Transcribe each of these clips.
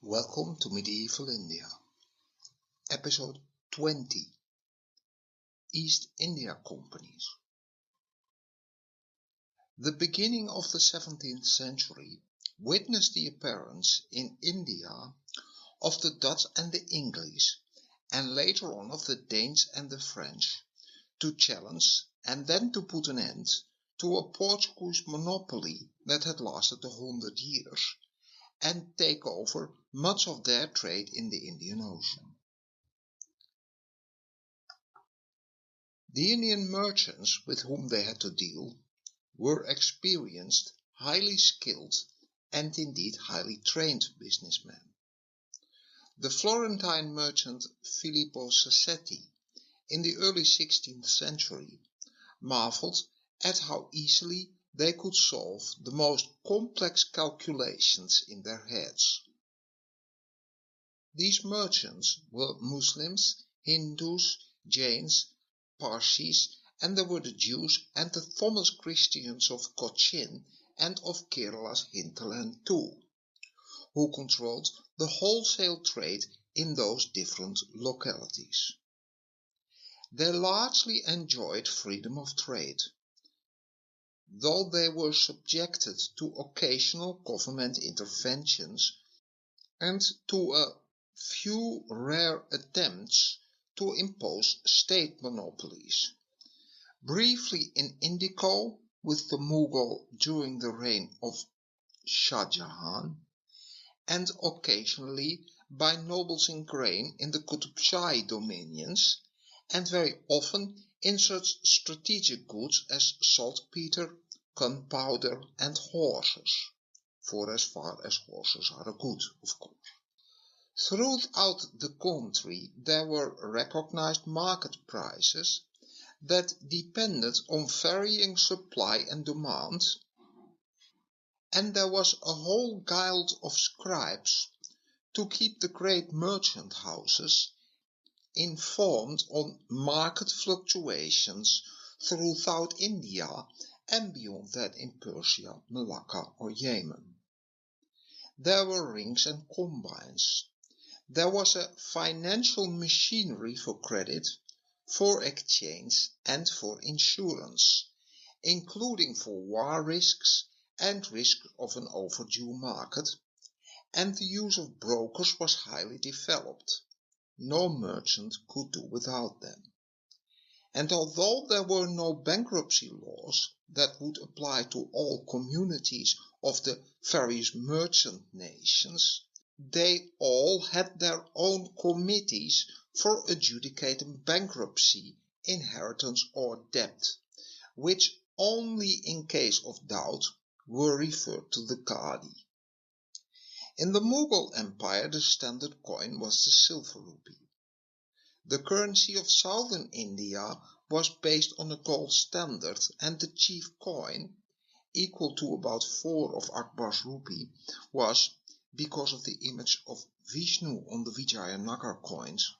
Welcome to Medieval India, Episode 20, East India Companies. The beginning of the 17th century witnessed the appearance in India of the Dutch and the English, and later on of the Danes and the French, to challenge and then to put an end to a Portuguese monopoly that had lasted 100 years, and take over much of their trade in the Indian Ocean. The Indian merchants with whom they had to deal were experienced, highly skilled, and indeed highly trained businessmen. The Florentine merchant Filippo Sassetti in the early 16th century marveled at how easily they could solve the most complex calculations in their heads. These merchants were Muslims, Hindus, Jains, Parsis, and there were the Jews and the Thomas Christians of Cochin and of Kerala's hinterland too, who controlled the wholesale trade in those different localities. They largely enjoyed freedom of trade, though they were subjected to occasional government interventions and to a few rare attempts to impose state monopolies. Briefly in indigo with the Mughal during the reign of Shah Jahan, and occasionally by nobles in grain in the Qutb Shahi dominions, and very often in such strategic goods as saltpeter, gunpowder, and horses, for as far as horses are a good, of course. Throughout the country there were recognized market prices that depended on varying supply and demand, and there was a whole guild of scribes to keep the great merchant houses informed on market fluctuations throughout India and beyond that in Persia, Malacca or Yemen. There were rings and combines. There was a financial machinery for credit, for exchange and for insurance, including for war risks and risk of an overdue market, and the use of brokers was highly developed. No merchant could do without them. And although there were no bankruptcy laws that would apply to all communities of the various merchant nations, they all had their own committees for adjudicating bankruptcy, inheritance or debt, which only in case of doubt were referred to the Qadi. In the Mughal Empire the standard coin was the silver rupee. The currency of southern India was based on a gold standard, and the chief coin, equal to about 4 of Akbar's rupee, was, because of the image of Vishnu on the Vijayanagar coins,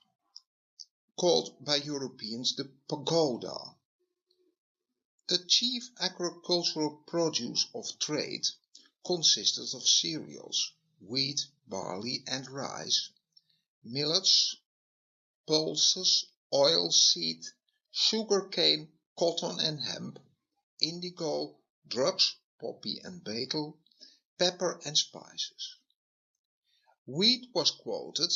called by Europeans the pagoda. The chief agricultural produce of trade consisted of cereals, wheat, barley and rice, millets, pulses, oilseed, sugarcane, cotton and hemp, indigo, drugs, poppy and betel, pepper and spices. Wheat was quoted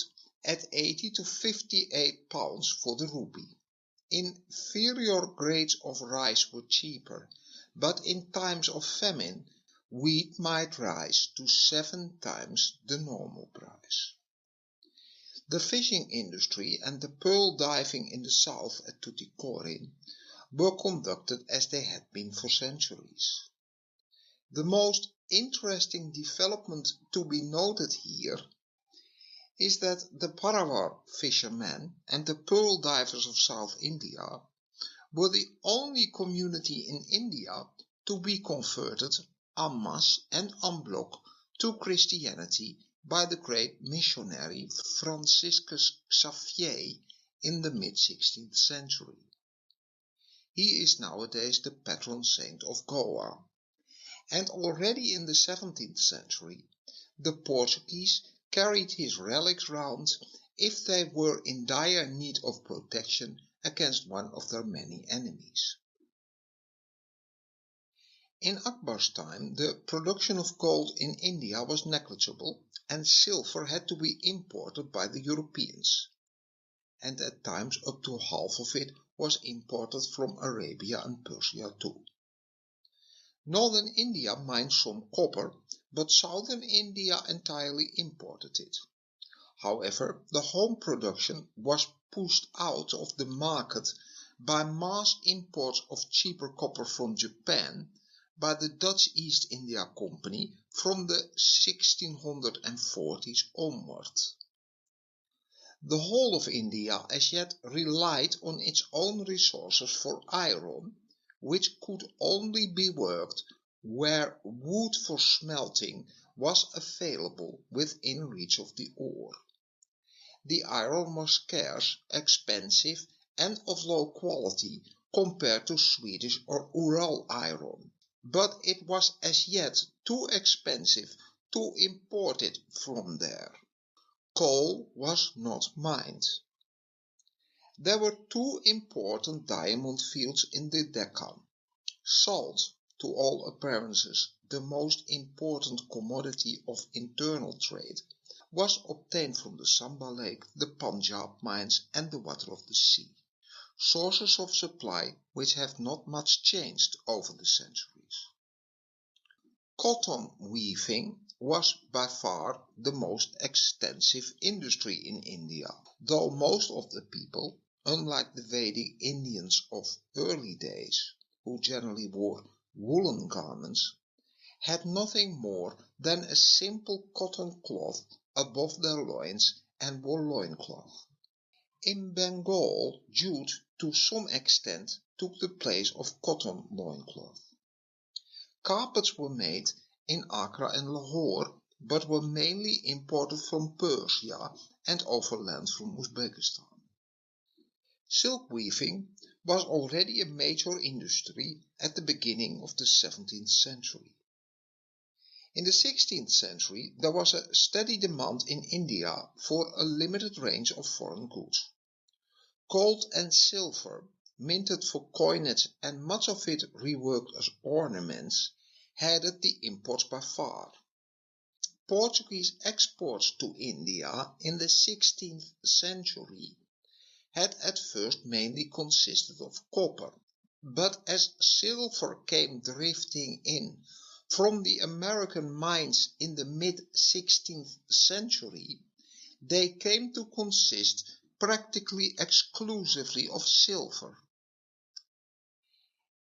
at 80 to 58 pounds for the rupee. Inferior grades of rice were cheaper, but in times of famine wheat might rise to 7 times the normal price. The fishing industry and the pearl diving in the south at Tuticorin were conducted as they had been for centuries. The most interesting development to be noted here is that the Parawar fishermen and the pearl divers of South India were the only community in India to be converted en masse and en bloc to Christianity by the great missionary Franciscus Xavier in the mid-16th century. He is nowadays the patron saint of Goa, and already in the 17th century the Portuguese carried his relics round if they were in dire need of protection against one of their many enemies. In Akbar's time the production of gold in India was negligible, and silver had to be imported by the Europeans, and at times up to half of it was imported from Arabia and Persia too. Northern India mined some copper, but southern India entirely imported it. However, the home production was pushed out of the market by mass imports of cheaper copper from Japan by the Dutch East India Company from the 1640s onward. The whole of India as yet relied on its own resources for iron, which could only be worked where wood for smelting was available within reach of the ore. The iron was scarce, expensive, and of low quality compared to Swedish or Ural iron, but it was as yet too expensive to import it from there. Coal was not mined. There were two important diamond fields in the Deccan. Salt, to all appearances the most important commodity of internal trade, was obtained from the Samba Lake, the Punjab mines and the water of the sea, sources of supply which have not much changed over the centuries. Cotton weaving was by far the most extensive industry in India, though most of the people, unlike the Vedic Indians of early days, who generally wore woolen garments, had nothing more than a simple cotton cloth above their loins and wore loincloth. In Bengal, jute to some extent took the place of cotton loincloth. Carpets were made in Agra and Lahore, but were mainly imported from Persia and overland from Uzbekistan. Silk weaving was already a major industry at the beginning of the 17th century. In the 16th century there was a steady demand in India for a limited range of foreign goods. Gold and silver, minted for coinage and much of it reworked as ornaments, headed the imports by far. Portuguese exports to India in the 16th century had at first mainly consisted of copper, but as silver came drifting in from the American mines in the mid-16th century, they came to consist practically exclusively of silver.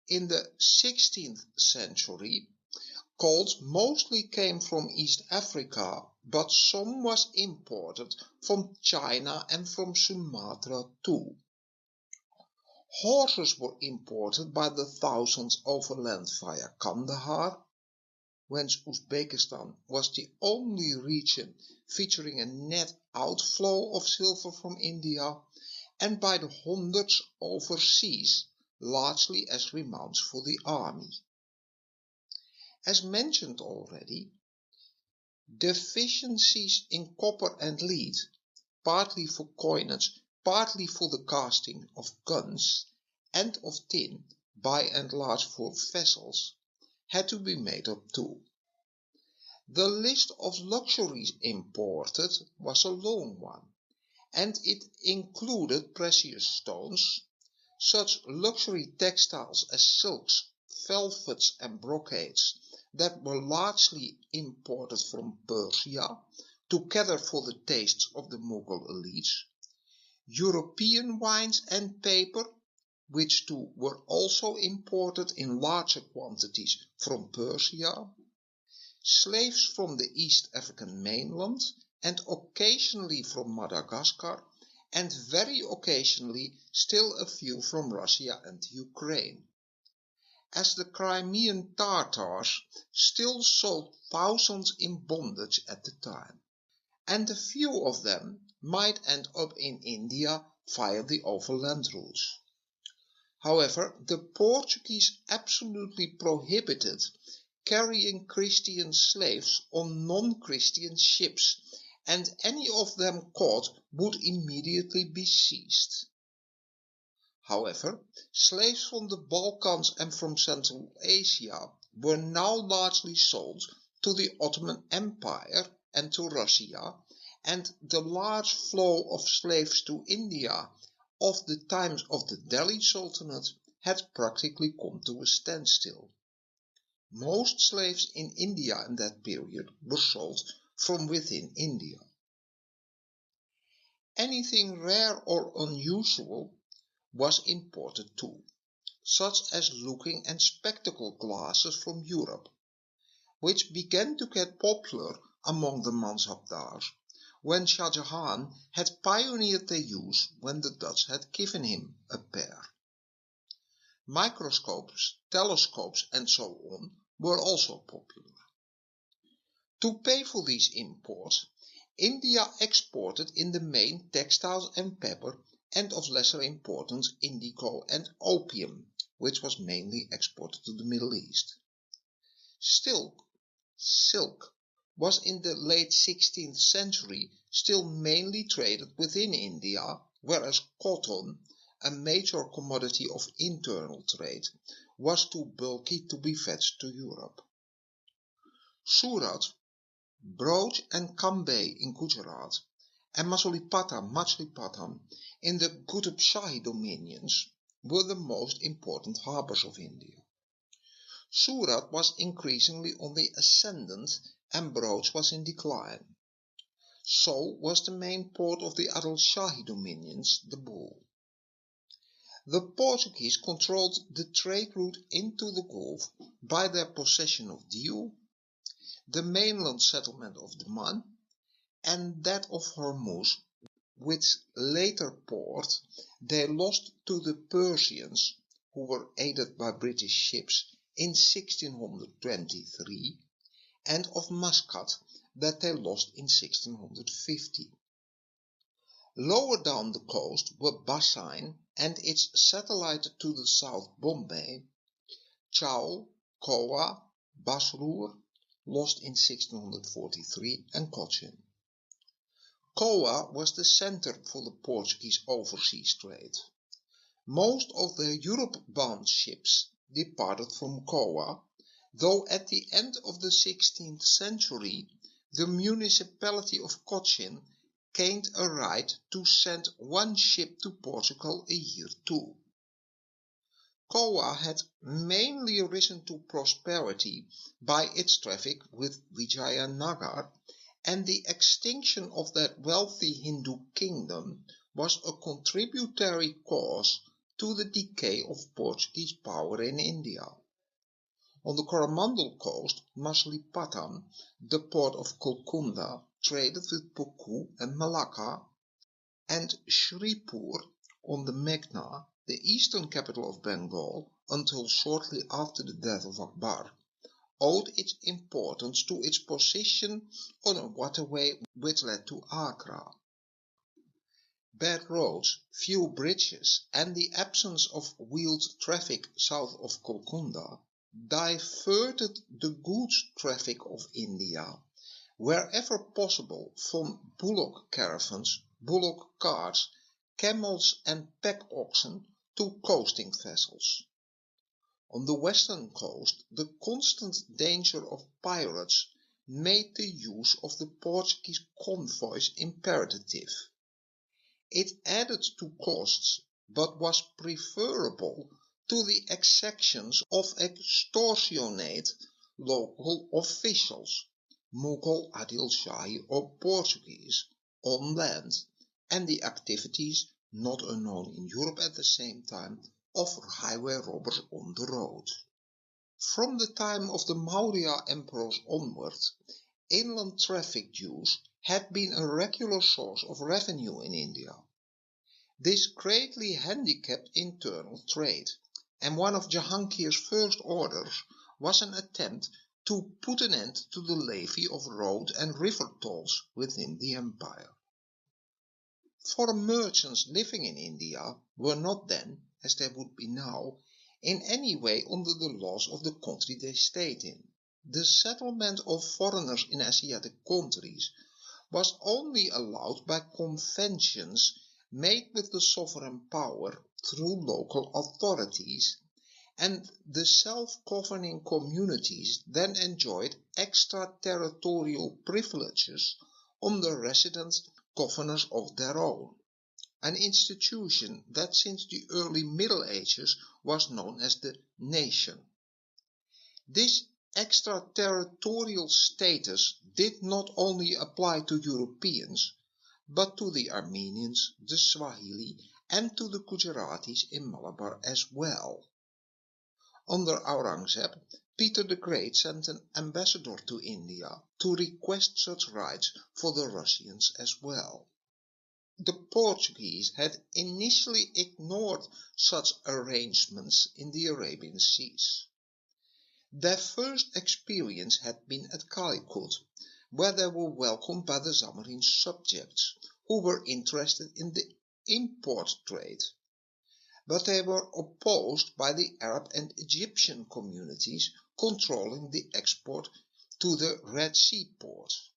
In the 16th century, gold mostly came from East Africa, but some was imported from China and from Sumatra too. Horses were imported by the thousands overland via Kandahar, whence Uzbekistan was the only region featuring a net outflow of silver from India, and by the hundreds overseas, largely as remounts for the army. As mentioned already, deficiencies in copper and lead, partly for coinage, partly for the casting of guns, and of tin, by and large for vessels, had to be made up too. The list of luxuries imported was a long one, and it included precious stones, such luxury textiles as silks, velvets and brocades that were largely imported from Persia, together for the tastes of the Mughal elites, European wines and paper, which too were also imported in larger quantities from Persia, slaves from the East African mainland and occasionally from Madagascar, and very occasionally still a few from Russia and Ukraine, as the Crimean Tartars still sold thousands in bondage at the time, and a few of them might end up in India via the overland routes. However, the Portuguese absolutely prohibited carrying Christian slaves on non-Christian ships, and any of them caught would immediately be seized. However, slaves from the Balkans and from Central Asia were now largely sold to the Ottoman Empire and to Russia, and the large flow of slaves to India of the times of the Delhi Sultanate had practically come to a standstill. Most slaves in India in that period were sold from within India. Anything rare or unusual was imported too, such as looking and spectacle glasses from Europe, which began to get popular among the Mansabdars when Shah Jahan had pioneered their use when the Dutch had given him a pair. Microscopes, telescopes and so on were also popular. To pay for these imports, India exported in the main textiles and pepper, and of lesser importance indigo and opium, which was mainly exported to the Middle East. Silk was in the late 16th century still mainly traded within India, whereas cotton, a major commodity of internal trade, was too bulky to be fetched to Europe. Surat, Broj and Bombay in Gujarat, and Machilipatnam in the Qutb Shahi dominions were the most important harbours of India. Surat was increasingly on the ascendant and Broj was in decline. So was the main port of the Adil Shahi dominions, the Bull. The Portuguese controlled the trade route into the Gulf by their possession of Diu, the mainland settlement of Daman, and that of Hormuz, which later port they lost to the Persians, who were aided by British ships in 1623, and of Muscat, that they lost in 1650. Lower down the coast were Bassein and its satellite to the south Bombay, Chaul, Kowa, Basrur, lost in 1643, and Kochi. Kowa was the centre for the Portuguese overseas trade. Most of the Europe-bound ships departed from Kowa, though at the end of the 16th century the municipality of Cochin gained a right to send one ship to Portugal a year too. Kowa had mainly risen to prosperity by its traffic with Vijayanagar, and the extinction of that wealthy Hindu kingdom was a contributory cause to the decay of Portuguese power in India. On the Coromandel Coast, Machilipatnam, the port of Golconda, traded with Boku and Malacca, and Shripur on the Meghna, the eastern capital of Bengal, until shortly after the death of Akbar, owed its importance to its position on a waterway which led to Agra. Bad roads, few bridges, and the absence of wheeled traffic south of Golconda diverted the goods traffic of India, wherever possible, from bullock caravans, bullock carts, camels and pack oxen to coasting vessels. On the western coast, the constant danger of pirates made the use of the Portuguese convoys imperative. It added to costs, but was preferable to the exactions of extortionate local officials, Mughal, Adil Shahi or Portuguese, on land, and the activities, not unknown in Europe at the same time, of highway robbers on the road. From the time of the Maurya emperors onward, inland traffic dues had been a regular source of revenue in India. This greatly handicapped internal trade, and one of Jahangir's first orders was an attempt to put an end to the levy of road and river tolls within the empire. Foreign merchants living in India were not then, as they would be now, in any way under the laws of the country they stayed in. The settlement of foreigners in Asiatic countries was only allowed by conventions made with the sovereign power through local authorities, and the self-governing communities then enjoyed extraterritorial privileges on the resident governors of their own, an institution that since the early Middle Ages was known as the nation. This extraterritorial status did not only apply to Europeans, but to the Armenians, the Swahili, and to the Gujaratis in Malabar as well. Under Aurangzeb, Peter the Great sent an ambassador to India to request such rights for the Russians as well. The Portuguese had initially ignored such arrangements in the Arabian Seas. Their first experience had been at Calicut, where they were welcomed by the Zamorin subjects, who were interested in the import trade. But they were opposed by the Arab and Egyptian communities controlling the export to the Red Sea ports.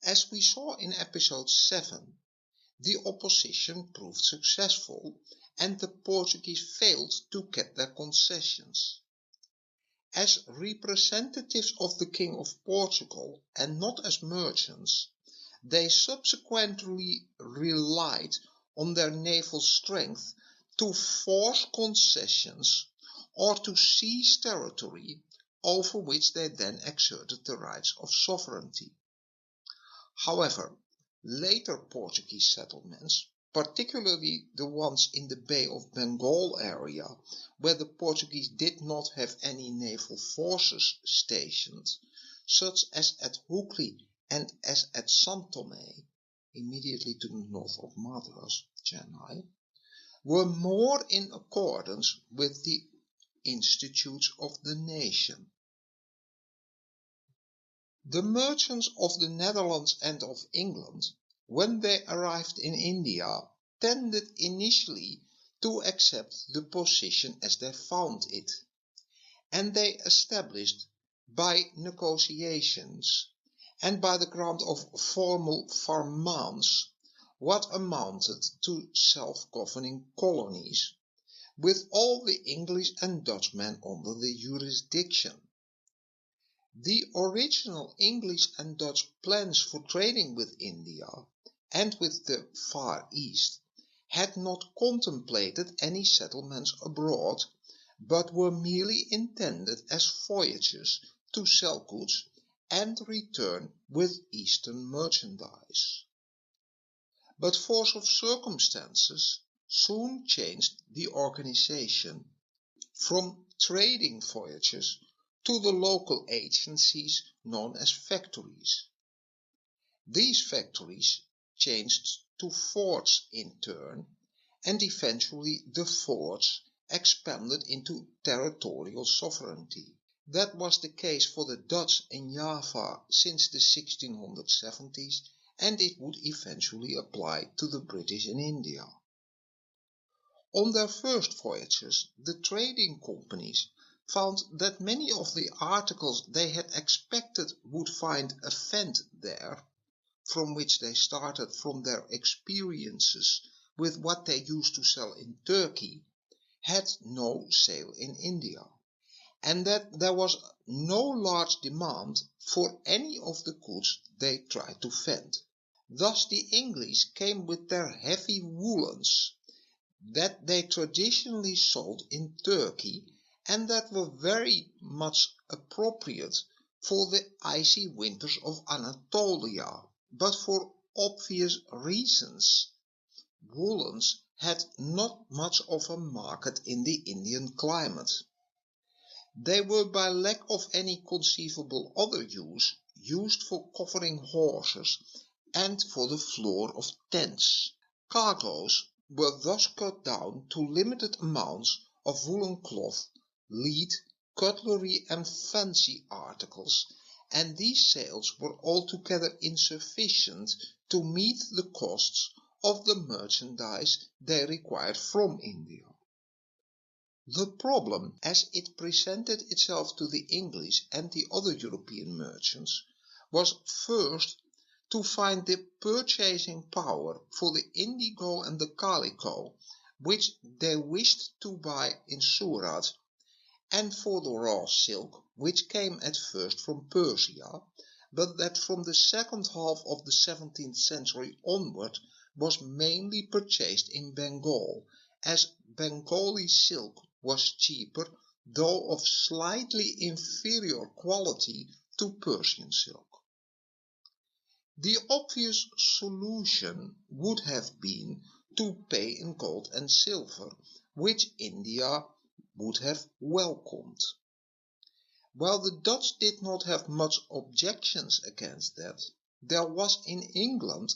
As we saw in episode 7, the opposition proved successful and the Portuguese failed to get their concessions. As representatives of the King of Portugal and not as merchants, they subsequently relied on their naval strength to force concessions or to seize territory over which they then exerted the rights of sovereignty. However, later Portuguese settlements, particularly the ones in the Bay of Bengal area, where the Portuguese did not have any naval forces stationed, such as at Hooghly and as at San Tomé, immediately to the north of Madras, Chennai, were more in accordance with the institutes of the nation. The merchants of the Netherlands and of England, when they arrived in India, tended initially to accept the position as they found it, and they established by negotiations and by the grant of formal farmans what amounted to self-governing colonies, with all the English and Dutchmen under the jurisdiction. The original English and Dutch plans for trading with India and with the Far East had not contemplated any settlements abroad, but were merely intended as voyages to sell goods and return with Eastern merchandise. But force of circumstances soon changed the organization from trading voyages to the local agencies known as factories. These factories changed to forts in turn, and eventually the forts expanded into territorial sovereignty. That was the case for the Dutch in Java since the 1670s, and it would eventually apply to the British in India. On their first voyages, the trading companies found that many of the articles they had expected would find a vent there, from which they started from their experiences with what they used to sell in Turkey, had no sale in India, and that there was no large demand for any of the goods they tried to vend. Thus the English came with their heavy woolens that they traditionally sold in Turkey and that were very much appropriate for the icy winters of Anatolia, but for obvious reasons. Woolens had not much of a market in the Indian climate. They were by lack of any conceivable other use used for covering horses and for the floor of tents. Cargoes were thus cut down to limited amounts of woolen cloth, lead, cutlery and fancy articles, and these sales were altogether insufficient to meet the costs of the merchandise they required from India. The problem, as it presented itself to the English and the other European merchants, was first to find the purchasing power for the indigo and the calico, which they wished to buy in Surat, and for the raw silk, which came at first from Persia, but that from the second half of the 17th century onward was mainly purchased in Bengal, as Bengali silk was cheaper, though of slightly inferior quality to Persian silk. The obvious solution would have been to pay in gold and silver, which India would have welcomed. While the Dutch did not have much objections against that, there was in England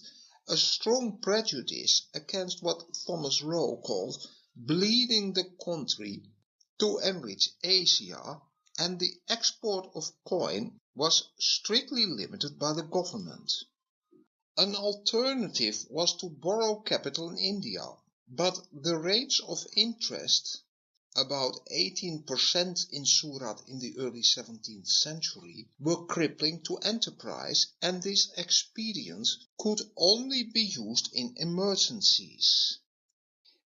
a strong prejudice against what Thomas Roe called bleeding the country to enrich Asia, and the export of coin was strictly limited by the government. An alternative was to borrow capital in India, but the rates of interest, about 18% in Surat in the early 17th century, were crippling to enterprise, and this expedient could only be used in emergencies.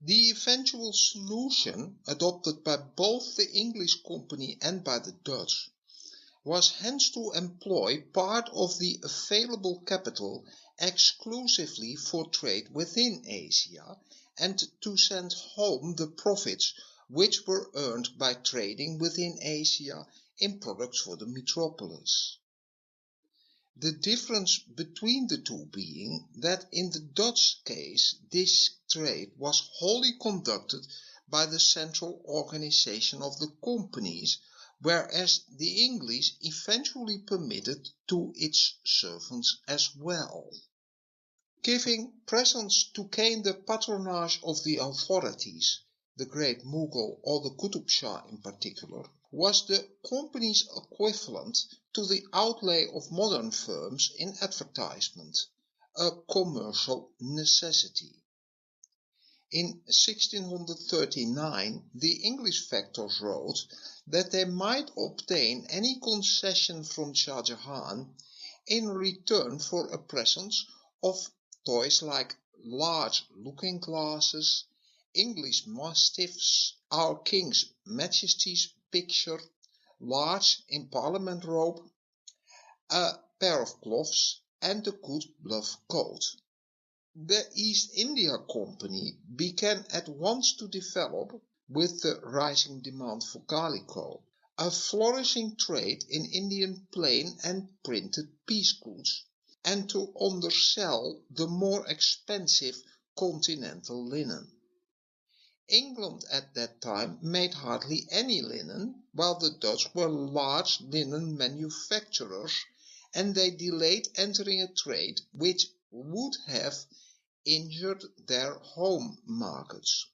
The eventual solution, adopted by both the English company and by the Dutch, was hence to employ part of the available capital exclusively for trade within Asia, and to send home the profits which were earned by trading within Asia in products for the metropolis. The difference between the two being that in the Dutch case this trade was wholly conducted by the central organization of the companies, whereas the English eventually permitted to its servants as well. Giving presents to gain the patronage of the authorities, the great Mughal or the Qutub Shah in particular, was the company's equivalent to the outlay of modern firms in advertisement, a commercial necessity. In 1639 the English factors wrote that they might obtain any concession from Shah Jahan in return for a present of toys like large looking glasses, English mastiffs, our King's Majesty's picture, large in Parliament robe, a pair of gloves, and a good bluff coat. The East India Company began at once to develop, with the rising demand for calico, a flourishing trade in Indian plain and printed piece goods, and to undersell the more expensive continental linen. England at that time made hardly any linen, while the Dutch were large linen manufacturers, and they delayed entering a trade which would have injured their home markets.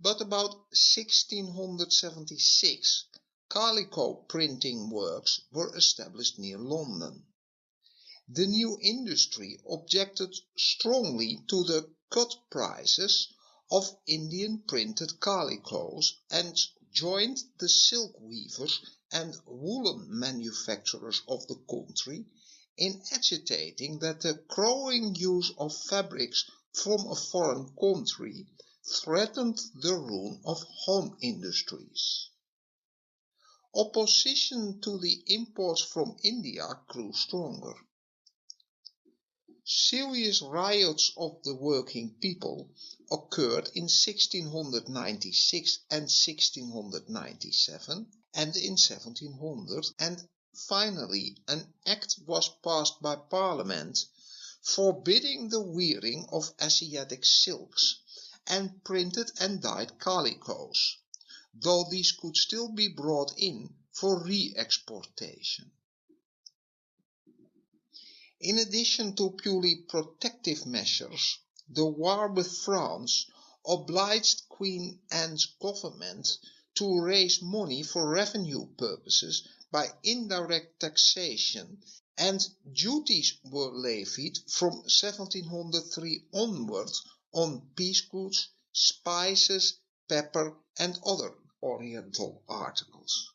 But about 1676 calico printing works were established near London. The new industry objected strongly to the cut prices of Indian printed calicos, and joined the silk weavers and woolen manufacturers of the country in agitating that the growing use of fabrics from a foreign country threatened the ruin of home industries. Opposition to the imports from India grew stronger. Serious riots of the working people occurred in 1696 and 1697 and in 1700, and finally an act was passed by Parliament forbidding the wearing of Asiatic silks and printed and dyed calicos, though these could still be brought in for re-exportation. In addition to purely protective measures, the war with France obliged Queen Anne's government to raise money for revenue purposes by indirect taxation, and duties were levied from 1703 onwards on piece goods, spices, pepper, and other Oriental articles.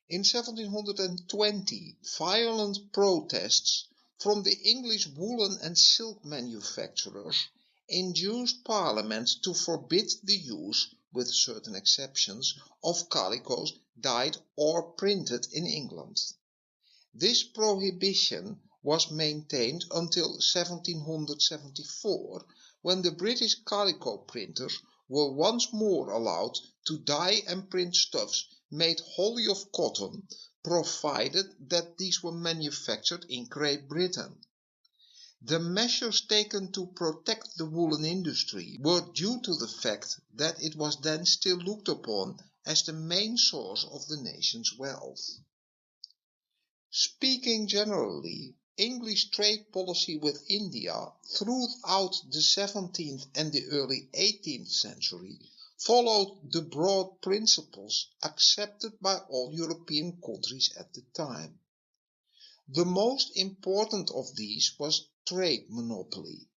In 1720, violent protests from the English woolen and silk manufacturers induced Parliament to forbid the use, with certain exceptions, of calicos dyed or printed in England. This prohibition was maintained until 1774, when the British calico printers were once more allowed to dye and print stuffs made wholly of cotton, provided that these were manufactured in Great Britain. The measures taken to protect the woolen industry were due to the fact that it was then still looked upon as the main source of the nation's wealth. Speaking generally, English trade policy with India throughout the 17th and the early 18th century followed the broad principles accepted by all European countries at the time. The most important of these was trade monopoly.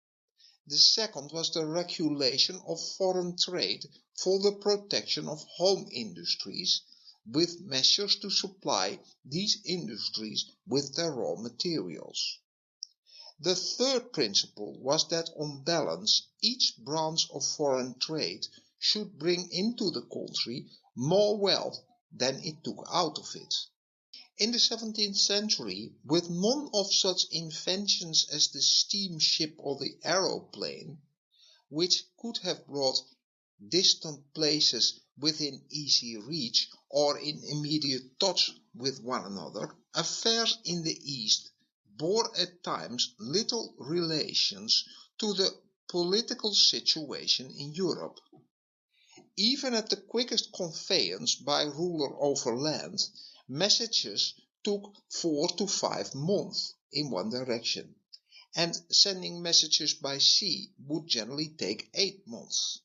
The second was the regulation of foreign trade for the protection of home industries, with measures to supply these industries with their raw materials. The third principle was that on balance each branch of foreign trade should bring into the country more wealth than it took out of it. In the 17th century, with none of such inventions as the steamship or the aeroplane, which could have brought distant places within easy reach or in immediate touch with one another, affairs in the East bore at times little relations to the political situation in Europe. Even at the quickest conveyance by ruler over land, messages took 4 to 5 months in one direction, and sending messages by sea would generally take 8 months.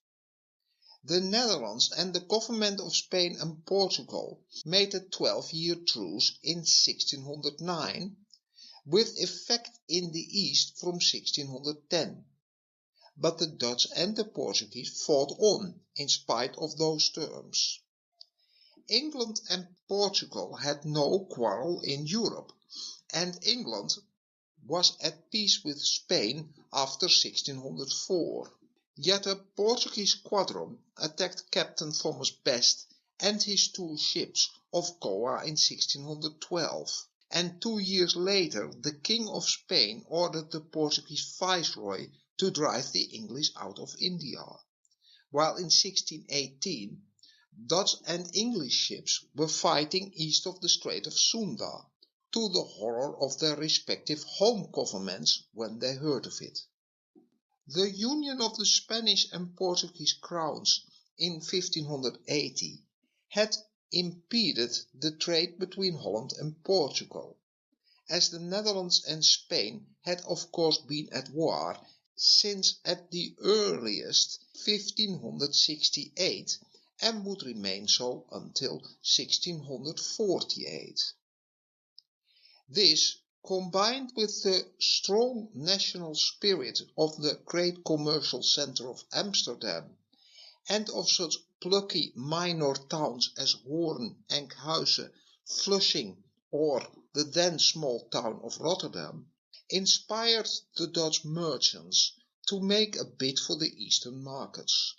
The Netherlands and the government of Spain and Portugal made a 12-year truce in 1609, with effect in the East from 1610. But the Dutch and the Portuguese fought on in spite of those terms. England and Portugal had no quarrel in Europe, and England was at peace with Spain after 1604. Yet a Portuguese squadron attacked Captain Thomas Best and his 2 ships off Goa in 1612, and 2 years later the King of Spain ordered the Portuguese viceroy to drive the English out of India, while in 1618 Dutch and English ships were fighting east of the Strait of Sunda, to the horror of their respective home governments when they heard of it. The union of the Spanish and Portuguese crowns in 1580 had impeded the trade between Holland and Portugal, as the Netherlands and Spain had of course been at war since at the earliest 1568 and would remain so until 1648. This, combined with the strong national spirit of the great commercial centre of Amsterdam and of such plucky minor towns as Hoorn, Enkhuizen, Flushing or the then small town of Rotterdam, inspired the Dutch merchants to make a bid for the eastern markets.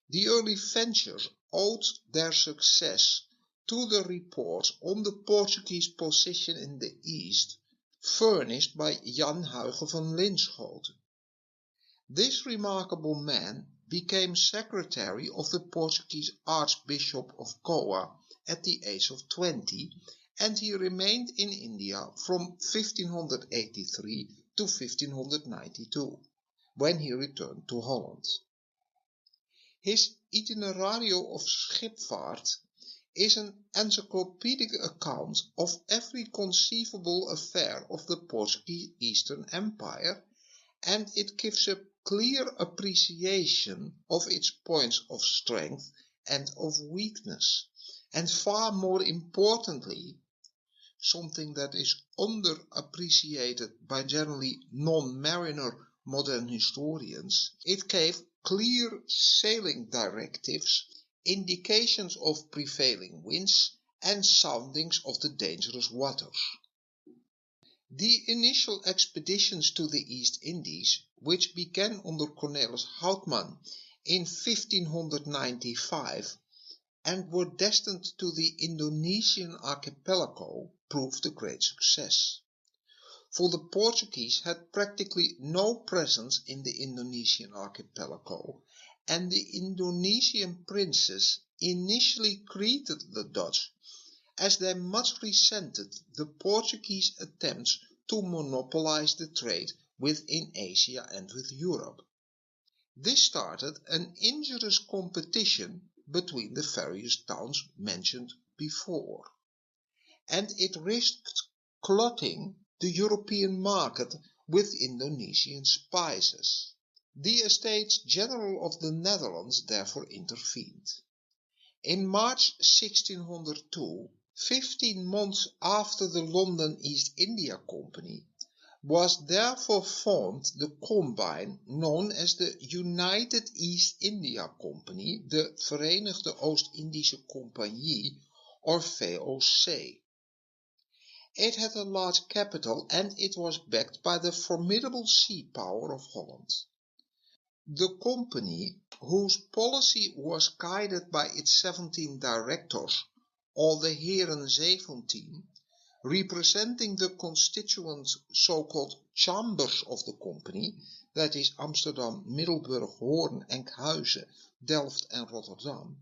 The early ventures owed their success to the reports on the Portuguese position in the East, furnished by Jan Huygen van Linschoten. This remarkable man became secretary of the Portuguese Archbishop of Goa at the age of 20, and he remained in India from 1583 to 1592, when he returned to Holland. His Itinerario of Schipvaart is an encyclopedic account of every conceivable affair of the Portuguese Eastern Empire, and it gives a clear appreciation of its points of strength and of weakness, and far more importantly, something that is underappreciated by generally non-mariner modern historians, it gave clear sailing directives, indications of prevailing winds, and soundings of the dangerous waters. The initial expeditions to the East Indies, which began under Cornelis Houtman in 1595 and were destined to the Indonesian archipelago, proved a great success. For the Portuguese had practically no presence in the Indonesian archipelago, and the Indonesian princes initially greeted the Dutch as they much resented the Portuguese attempts to monopolize the trade within Asia and with Europe. This started an injurious competition between the various towns mentioned before, and it risked clotting the European market with Indonesian spices. The Estates General of the Netherlands therefore intervened. In March 1602, 15 months after the London East India Company, was therefore formed the combine known as the United East India Company, the Verenigde Oost-Indische Compagnie, or VOC. It had a large capital and it was backed by the formidable sea power of Holland. The company, whose policy was guided by its 17 directors, or the Heren 17, representing the constituent so-called chambers of the company, that is Amsterdam, Middelburg, Hoorn, Enkhuizen, Delft and Rotterdam,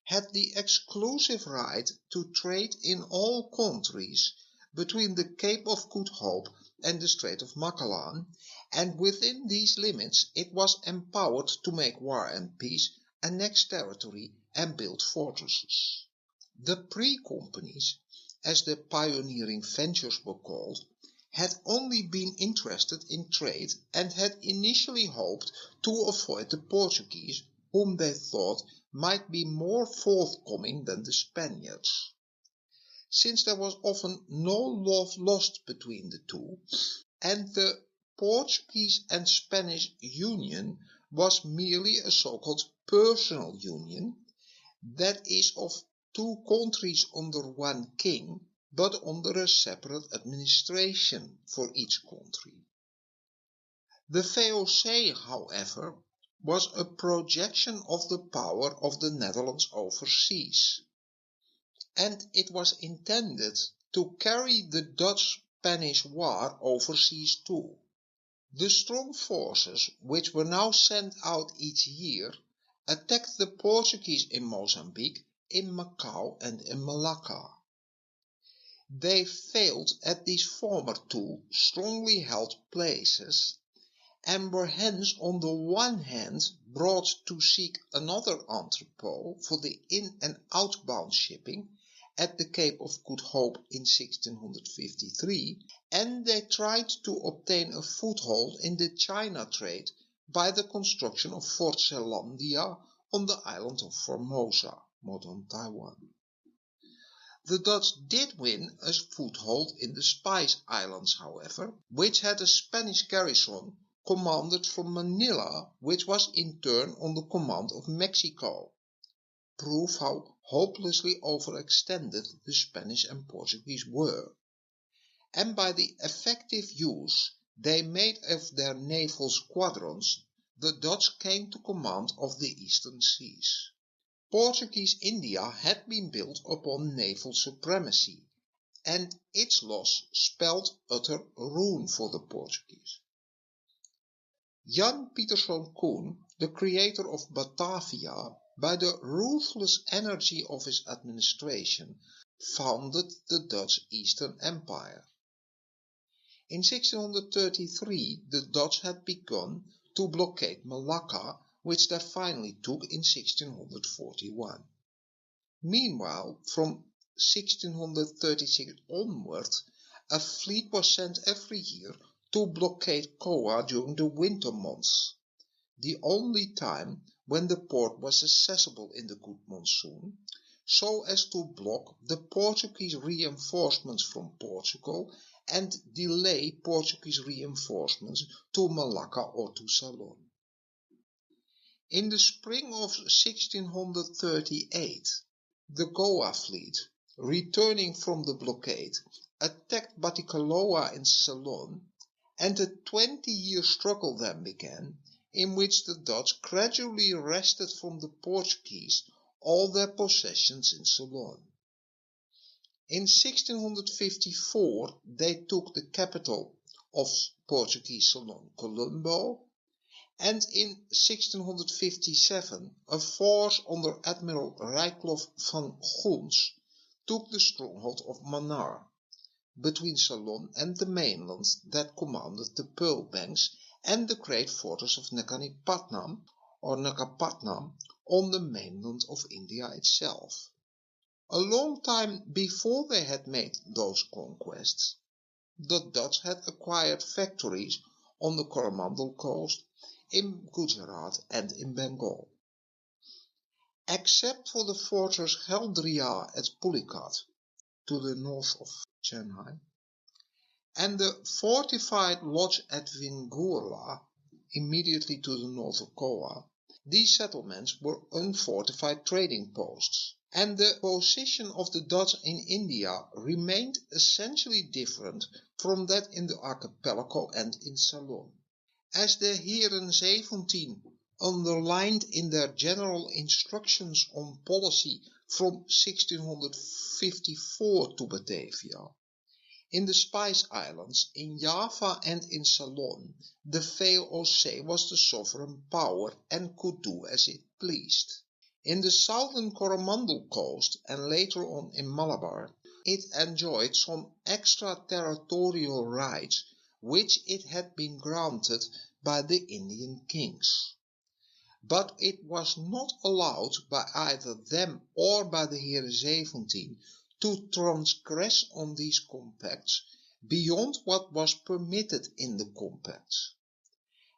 had the exclusive right to trade in all countries between the Cape of Good Hope and the Strait of Magellan, and within these limits it was empowered to make war and peace, annex territory and build fortresses. The pre-companies, as the pioneering ventures were called, had only been interested in trade and had initially hoped to avoid the Portuguese, whom they thought might be more forthcoming than the Spaniards. Since there was often no love lost between the two, and the Portuguese and Spanish union was merely a so-called personal union, that is of two countries under one king, but under a separate administration for each country. The VOC, however, was a projection of the power of the Netherlands overseas, and it was intended to carry the Dutch-Spanish War overseas too. The strong forces which were now sent out each year attacked the Portuguese in Mozambique, in Macau and in Malacca. They failed at these former two strongly held places, and were hence on the one hand brought to seek another entrepot for the in- and outbound shipping at the Cape of Good Hope in 1653, and they tried to obtain a foothold in the China trade by the construction of Fort Zeelandia on the island of Formosa, modern Taiwan. The Dutch did win a foothold in the Spice Islands, however, which had a Spanish garrison commanded from Manila, which was in turn on the command of Mexico. Proof how hopelessly overextended the Spanish and Portuguese were. And by the effective use they made of their naval squadrons, the Dutch came to command of the eastern seas. Portuguese India had been built upon naval supremacy, and its loss spelled utter ruin for the Portuguese. Jan Pieterszoon Koen, the creator of Batavia, by the ruthless energy of his administration, founded the Dutch Eastern Empire. In 1633 the Dutch had begun to blockade Malacca, which they finally took in 1641. Meanwhile, from 1636 onward, a fleet was sent every year to blockade Goa during the winter months, the only time when the port was accessible in the good monsoon, so as to block the Portuguese reinforcements from Portugal and delay Portuguese reinforcements to Malacca or to Ceylon. In the spring of 1638, the Goa fleet, returning from the blockade, attacked Batticaloa in Ceylon, and a 20-year struggle then began, in which the Dutch gradually wrested from the Portuguese all their possessions in Ceylon. In 1654 they took the capital of Portuguese Ceylon, Colombo, and in 1657 a force under Admiral Ryclof van Goons took the stronghold of Manar, between Ceylon and the mainland that commanded the pearl banks and the great fortress of Naganipatnam or Nagapatnam on the mainland of India itself. A long time before they had made those conquests, the Dutch had acquired factories on the Coromandel Coast, in Gujarat and in Bengal. Except for the fortress Heldria at Pulicat, to the north of Chennai, and the fortified lodge at Vingurla, immediately to the north of Goa, these settlements were unfortified trading posts, and the position of the Dutch in India remained essentially different from that in the archipelago and in Ceylon. As the Heren 17 underlined in their general instructions on policy from 1654 to Batavia, in the Spice Islands, in Java and in Ceylon, the VOC was the sovereign power and could do as it pleased. In the southern Coromandel Coast and later on in Malabar, it enjoyed some extraterritorial rights which it had been granted by the Indian kings. But it was not allowed by either them or by the Heren 17 to transgress on these compacts beyond what was permitted in the compacts.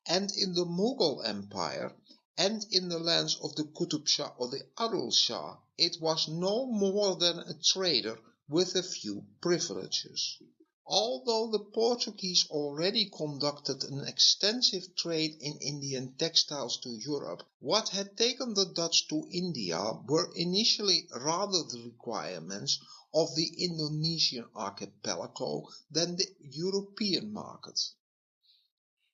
And in the Mughal Empire and in the lands of the Qutub Shah or the Adil Shah, it was no more than a trader with a few privileges. Although the Portuguese already conducted an extensive trade in Indian textiles to Europe, what had taken the Dutch to India were initially rather the requirements of the Indonesian archipelago than the European market.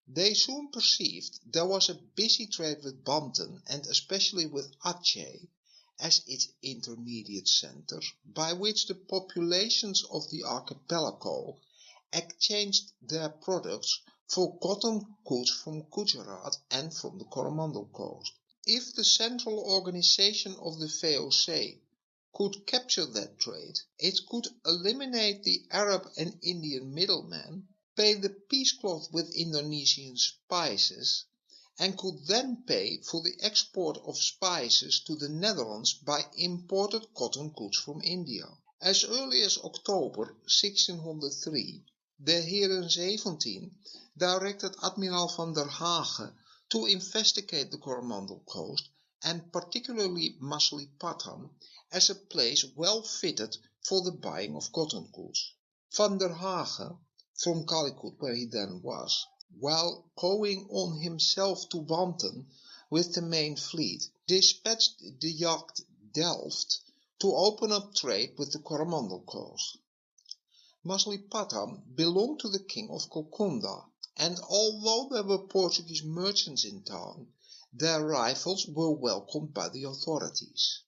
They soon perceived there was a busy trade with Banten and especially with Aceh as its intermediate centre, by which the populations of the archipelago exchanged their products for cotton goods from Gujarat and from the Coromandel Coast. If the central organization of the VOC could capture that trade, it could eliminate the Arab and Indian middlemen, pay the peace cloth with Indonesian spices, and could then pay for the export of spices to the Netherlands by imported cotton goods from India. As early as October 1603, the Heren 17 directed Admiral van der Hague to investigate the Coromandel Coast and particularly Masulipatam as a place well fitted for the buying of cotton goods. Van der Hague, from Calicut where he then was, while going on himself to Banten with the main fleet, dispatched the yacht Delft to open up trade with the Coromandel Coast. Masulipatam belonged to the king of Golconda, and although there were Portuguese merchants in town, their rivals were welcomed by the authorities.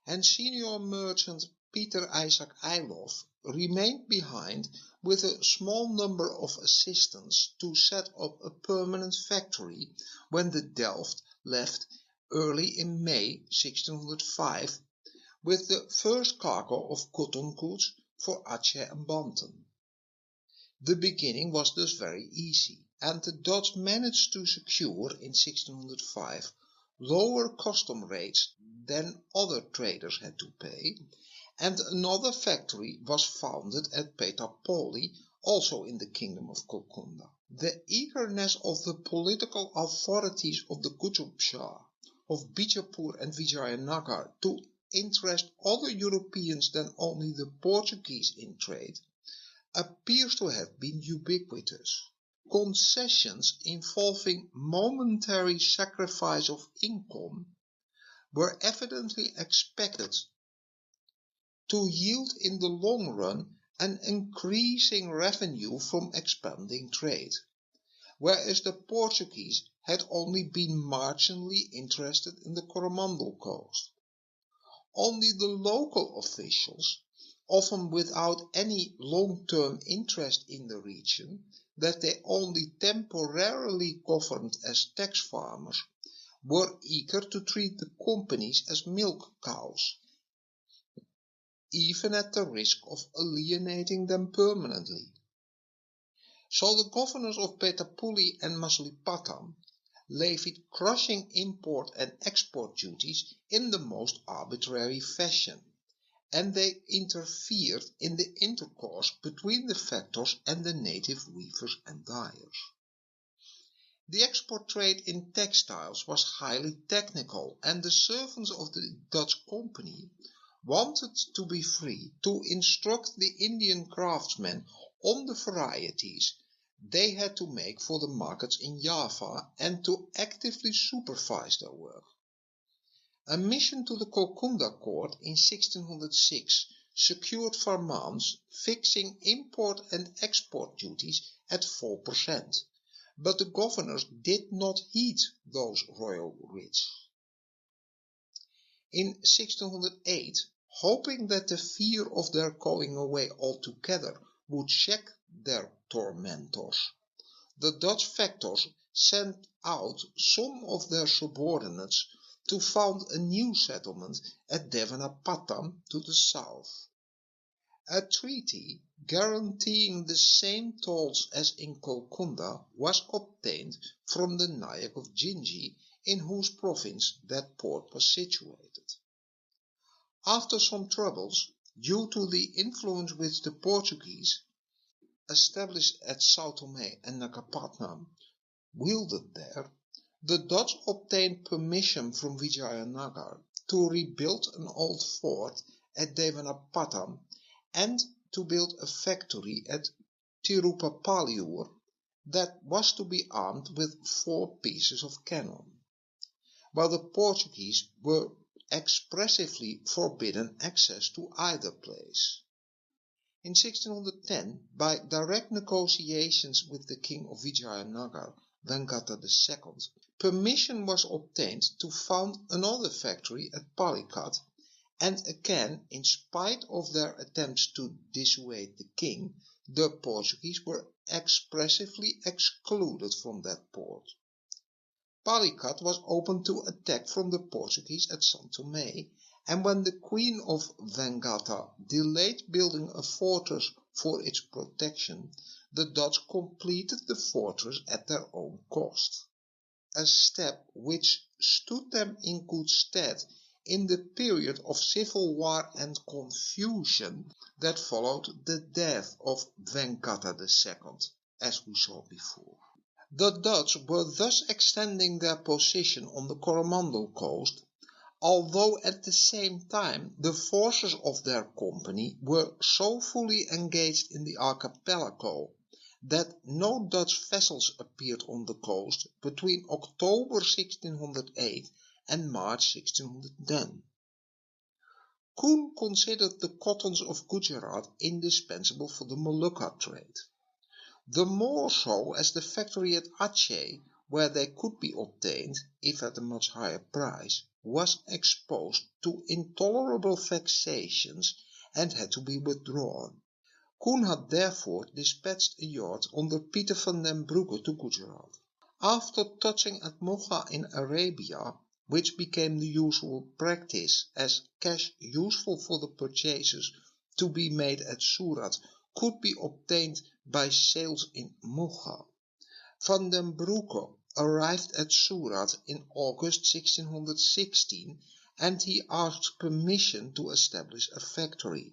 And senior merchant Peter Isaac Eilof remained behind with a small number of assistants to set up a permanent factory when the Delft left early in May 1605 with the first cargo of cotton goods for Aceh and Banten. The beginning was thus very easy, and the Dutch managed to secure in 1605 lower custom rates than other traders had to pay, and another factory was founded at Petapoli, also in the kingdom of Golconda. The eagerness of the political authorities of the Qutub Shah, of Bijapur and Vijayanagar to interest other Europeans than only the Portuguese in trade appears to have been ubiquitous. Concessions involving momentary sacrifice of income were evidently expected to yield in the long run an increasing revenue from expanding trade, whereas the Portuguese had only been marginally interested in the Coromandel Coast. Only the local officials, often without any long-term interest in the region that they only temporarily governed as tax farmers, were eager to treat the companies as milk cows even at the risk of alienating them permanently. So the governors of Petapuli and Masulipatam levied crushing import and export duties in the most arbitrary fashion, and they interfered in the intercourse between the factors and the native weavers and dyers. The export trade in textiles was highly technical, and the servants of the Dutch company wanted to be free to instruct the Indian craftsmen on the varieties they had to make for the markets in Java and to actively supervise their work. A mission to the Calcutta court in 1606 secured Farmans fixing import and export duties at 4%, but the governors did not heed those royal writs. In 1608, hoping that the fear of their going away altogether would check their tormentors, the Dutch factors sent out some of their subordinates to found a new settlement at Devanapatam to the south. A treaty guaranteeing the same tolls as in Calcutta was obtained from the Nayak of Ginji, in whose province that port was situated. After some troubles, due to the influence which the Portuguese, established at Sao Tome and Nagapatnam, wielded there, the Dutch obtained permission from Vijayanagar to rebuild an old fort at Devanapatam and to build a factory at Tirupapaliyur that was to be armed with 4 pieces of cannon, while the Portuguese were expressively forbidden access to either place. In 1610, by direct negotiations with the king of Vijayanagar, Vengata II, permission was obtained to found another factory at Palikat, and again, in spite of their attempts to dissuade the king, the Portuguese were expressively excluded from that port. Palikat was open to attack from the Portuguese at San Tome, and when the Queen of Vengata delayed building a fortress for its protection, the Dutch completed the fortress at their own cost, a step which stood them in good stead in the period of civil war and confusion that followed the death of Vengata II, as we saw before. The Dutch were thus extending their position on the Coromandel Coast, although at the same time the forces of their company were so fully engaged in the archipelago that no Dutch vessels appeared on the coast between October 1608 and March 1610. Koen considered the cottons of Gujarat indispensable for the Molucca trade, the more so as the factory at Aceh, where they could be obtained, if at a much higher price, was exposed to intolerable vexations and had to be withdrawn. Koen had therefore dispatched a yacht under Pieter van den Broeke to Gujarat. After touching at Mocha in Arabia, which became the usual practice, as cash useful for the purchases to be made at Surat could be obtained by sales in Mocha, Van den Broeke arrived at Surat in August 1616, and he asked permission to establish a factory.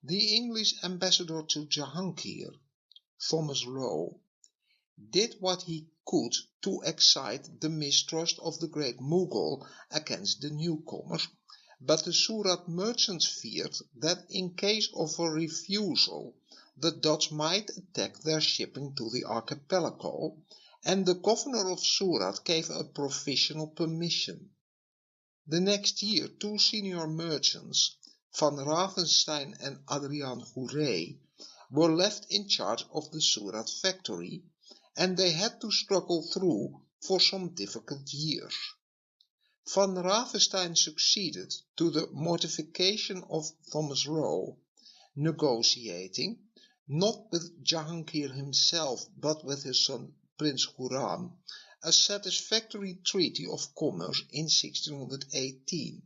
The English ambassador to Jahangir, Thomas Roe, did what he could to excite the mistrust of the great Mughal against the newcomers, but the Surat merchants feared that in case of a refusal the Dutch might attack their shipping to the archipelago, and the governor of Surat gave a provisional permission. The next year 2 senior merchants, Van Ravenstein and Adriaan Goeree, were left in charge of the Surat factory, and they had to struggle through for some difficult years. Van Ravenstein succeeded, to the mortification of Thomas Roe, negotiating, not with Jahangir himself but with his son Prince Khurram, a satisfactory treaty of commerce in 1618,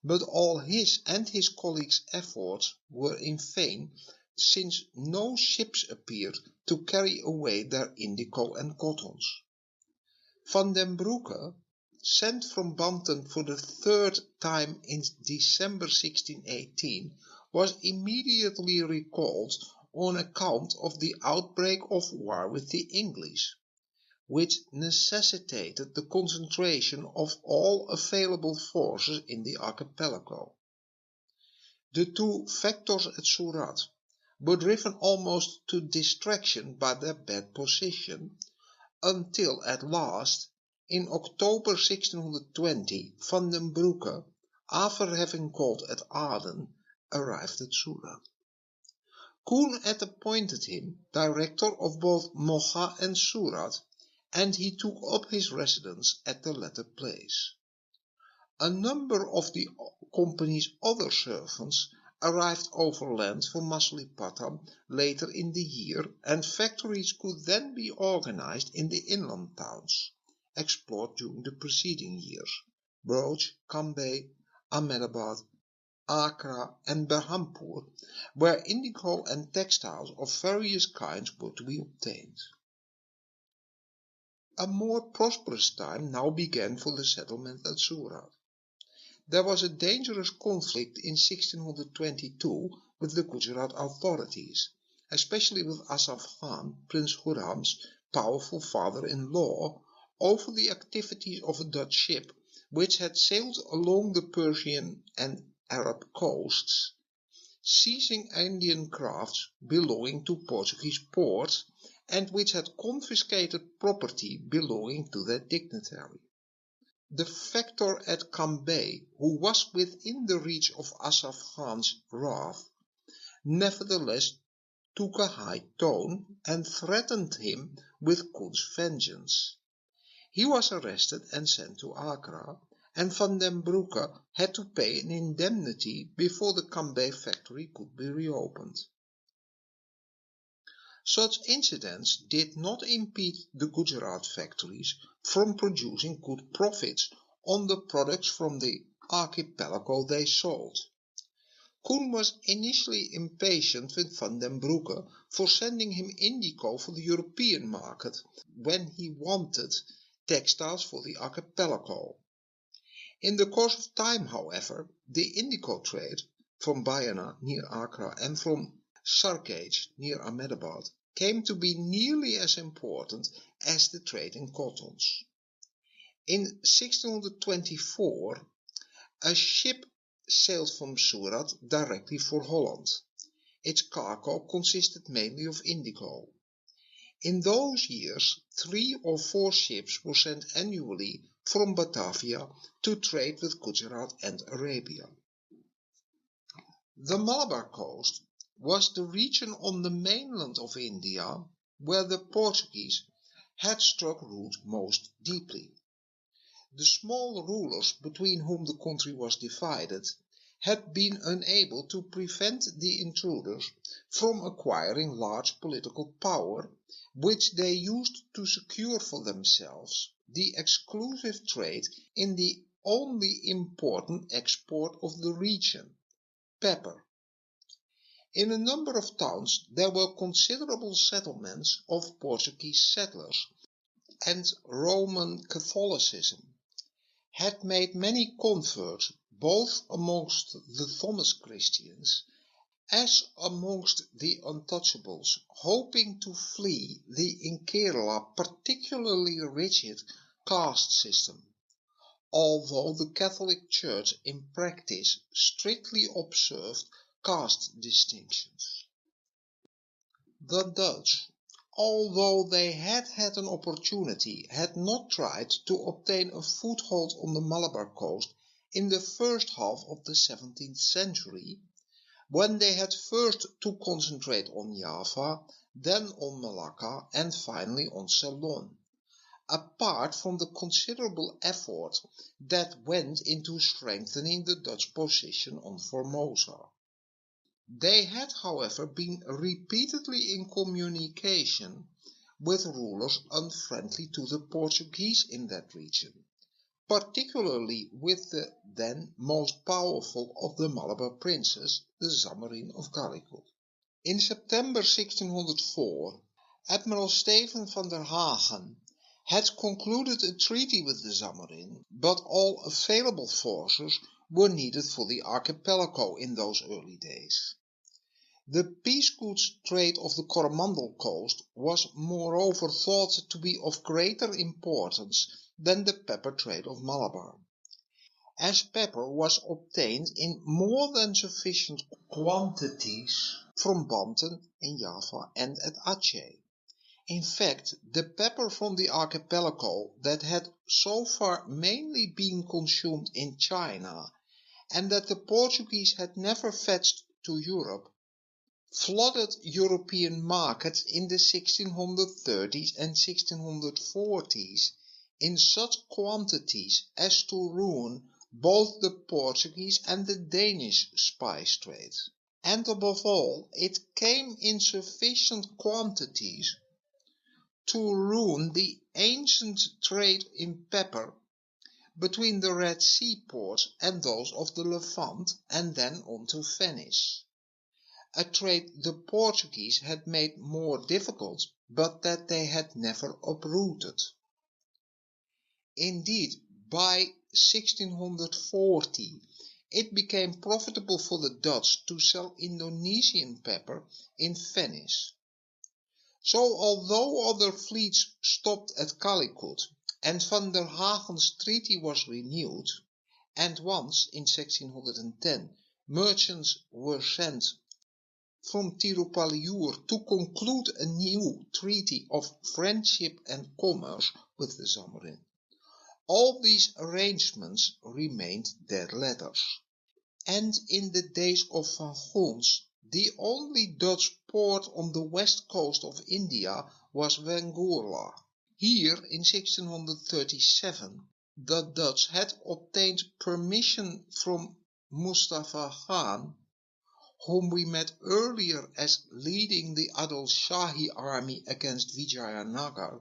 but all his and his colleagues' efforts were in vain, since no ships appeared to carry away their indigo and cottons. Van den Broeke, sent from Banten for the third time in December 1618, was immediately recalled on account of the outbreak of war with the English, which necessitated the concentration of all available forces in the archipelago. The two factors at Surat were driven almost to distraction by their bad position, until at last, in October 1620, Van den Broeke, after having called at Aden, arrived at Surat. Koen had appointed him director of both Mocha and Surat, and he took up his residence at the latter place. A number of the company's other servants arrived overland from Masulipatam later in the year, and factories could then be organized in the inland towns, explored during the preceding years, Bhuj, Bombay, Ahmedabad, Accra and Berhampur, where indigo and textiles of various kinds were to be obtained. A more prosperous time now began for the settlement at Surat. There was a dangerous conflict in 1622 with the Gujarat authorities, especially with Asaf Khan, Prince Khurram's powerful father-in-law, over the activities of a Dutch ship which had sailed along the Persian and Arab coasts, seizing Indian crafts belonging to Portuguese ports, and which had confiscated property belonging to that dignitary. The factor at Bombay, who was within the reach of Asaf Khan's wrath, nevertheless took a high tone and threatened him with Koen's vengeance. He was arrested and sent to Accra, and Van den Broeke had to pay an indemnity before the Bombay factory could be reopened. Such incidents did not impede the Gujarat factories from producing good profits on the products from the archipelago they sold. Koen was initially impatient with Van den Broeke for sending him indigo for the European market when he wanted textiles for the archipelago. In the course of time, however, the indigo trade from Bayana near Accra and from Sargage near Ahmedabad came to be nearly as important as the trade in cottons. In 1624, a ship sailed from Surat directly for Holland. Its cargo consisted mainly of indigo. In those years, 3 or 4 ships were sent annually from Batavia to trade with Gujarat and Arabia. The Malabar coast was the region on the mainland of India where the Portuguese had struck root most deeply. The small rulers between whom the country was divided had been unable to prevent the intruders from acquiring large political power, which they used to secure for themselves the exclusive trade in the only important export of the region, pepper. In a number of towns there were considerable settlements of Portuguese settlers, and Roman Catholicism had made many converts both amongst the Thomas Christians as amongst the untouchables, hoping to flee the in Kerala particularly rigid caste system, although the Catholic Church in practice strictly observed caste distinctions. The Dutch, although they had had an opportunity, had not tried to obtain a foothold on the Malabar coast in the first half of the 17th century, when they had first to concentrate on Java, then on Malacca, and finally on Ceylon, apart from the considerable effort that went into strengthening the Dutch position on Formosa. They had, however, been repeatedly in communication with rulers unfriendly to the Portuguese in that region, particularly with the then most powerful of the Malabar princes, the Zamorin of Calicut. In September 1604, Admiral Stephen van der Hagen had concluded a treaty with the Zamorin, but all available forces were needed for the archipelago in those early days. The peace goods trade of the Coromandel Coast was moreover thought to be of greater importance than the pepper trade of Malabar, as pepper was obtained in more than sufficient quantities from Banten in Java and at Aceh. In fact, the pepper from the archipelago that had so far mainly been consumed in China and that the Portuguese had never fetched to Europe, flooded European markets in the 1630s and 1640s in such quantities as to ruin both the Portuguese and the Danish spice trade. And above all, it came in sufficient quantities to ruin the ancient trade in pepper between the Red Sea ports and those of the Levant and then on to Venice, a trade the Portuguese had made more difficult, but that they had never uprooted. Indeed, by 1640 it became profitable for the Dutch to sell Indonesian pepper in Venice. So although other fleets stopped at Calicut and van der Hagen's treaty was renewed, and once in 1610 merchants were sent from Tirupalliur to conclude a new treaty of friendship and commerce with the Zamorin, all these arrangements remained dead letters. And in the days of Van Goens, the only Dutch port on the west coast of India was Vengoorla. Here, in 1637, the Dutch had obtained permission from Mustafa Khan, whom we met earlier as leading the Adil Shahi army against Vijayanagar,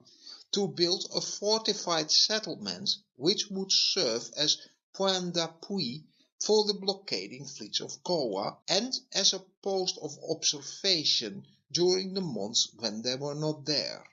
to build a fortified settlement which would serve as point d'appui for the blockading fleets of Goa and as a post of observation during the months when they were not there.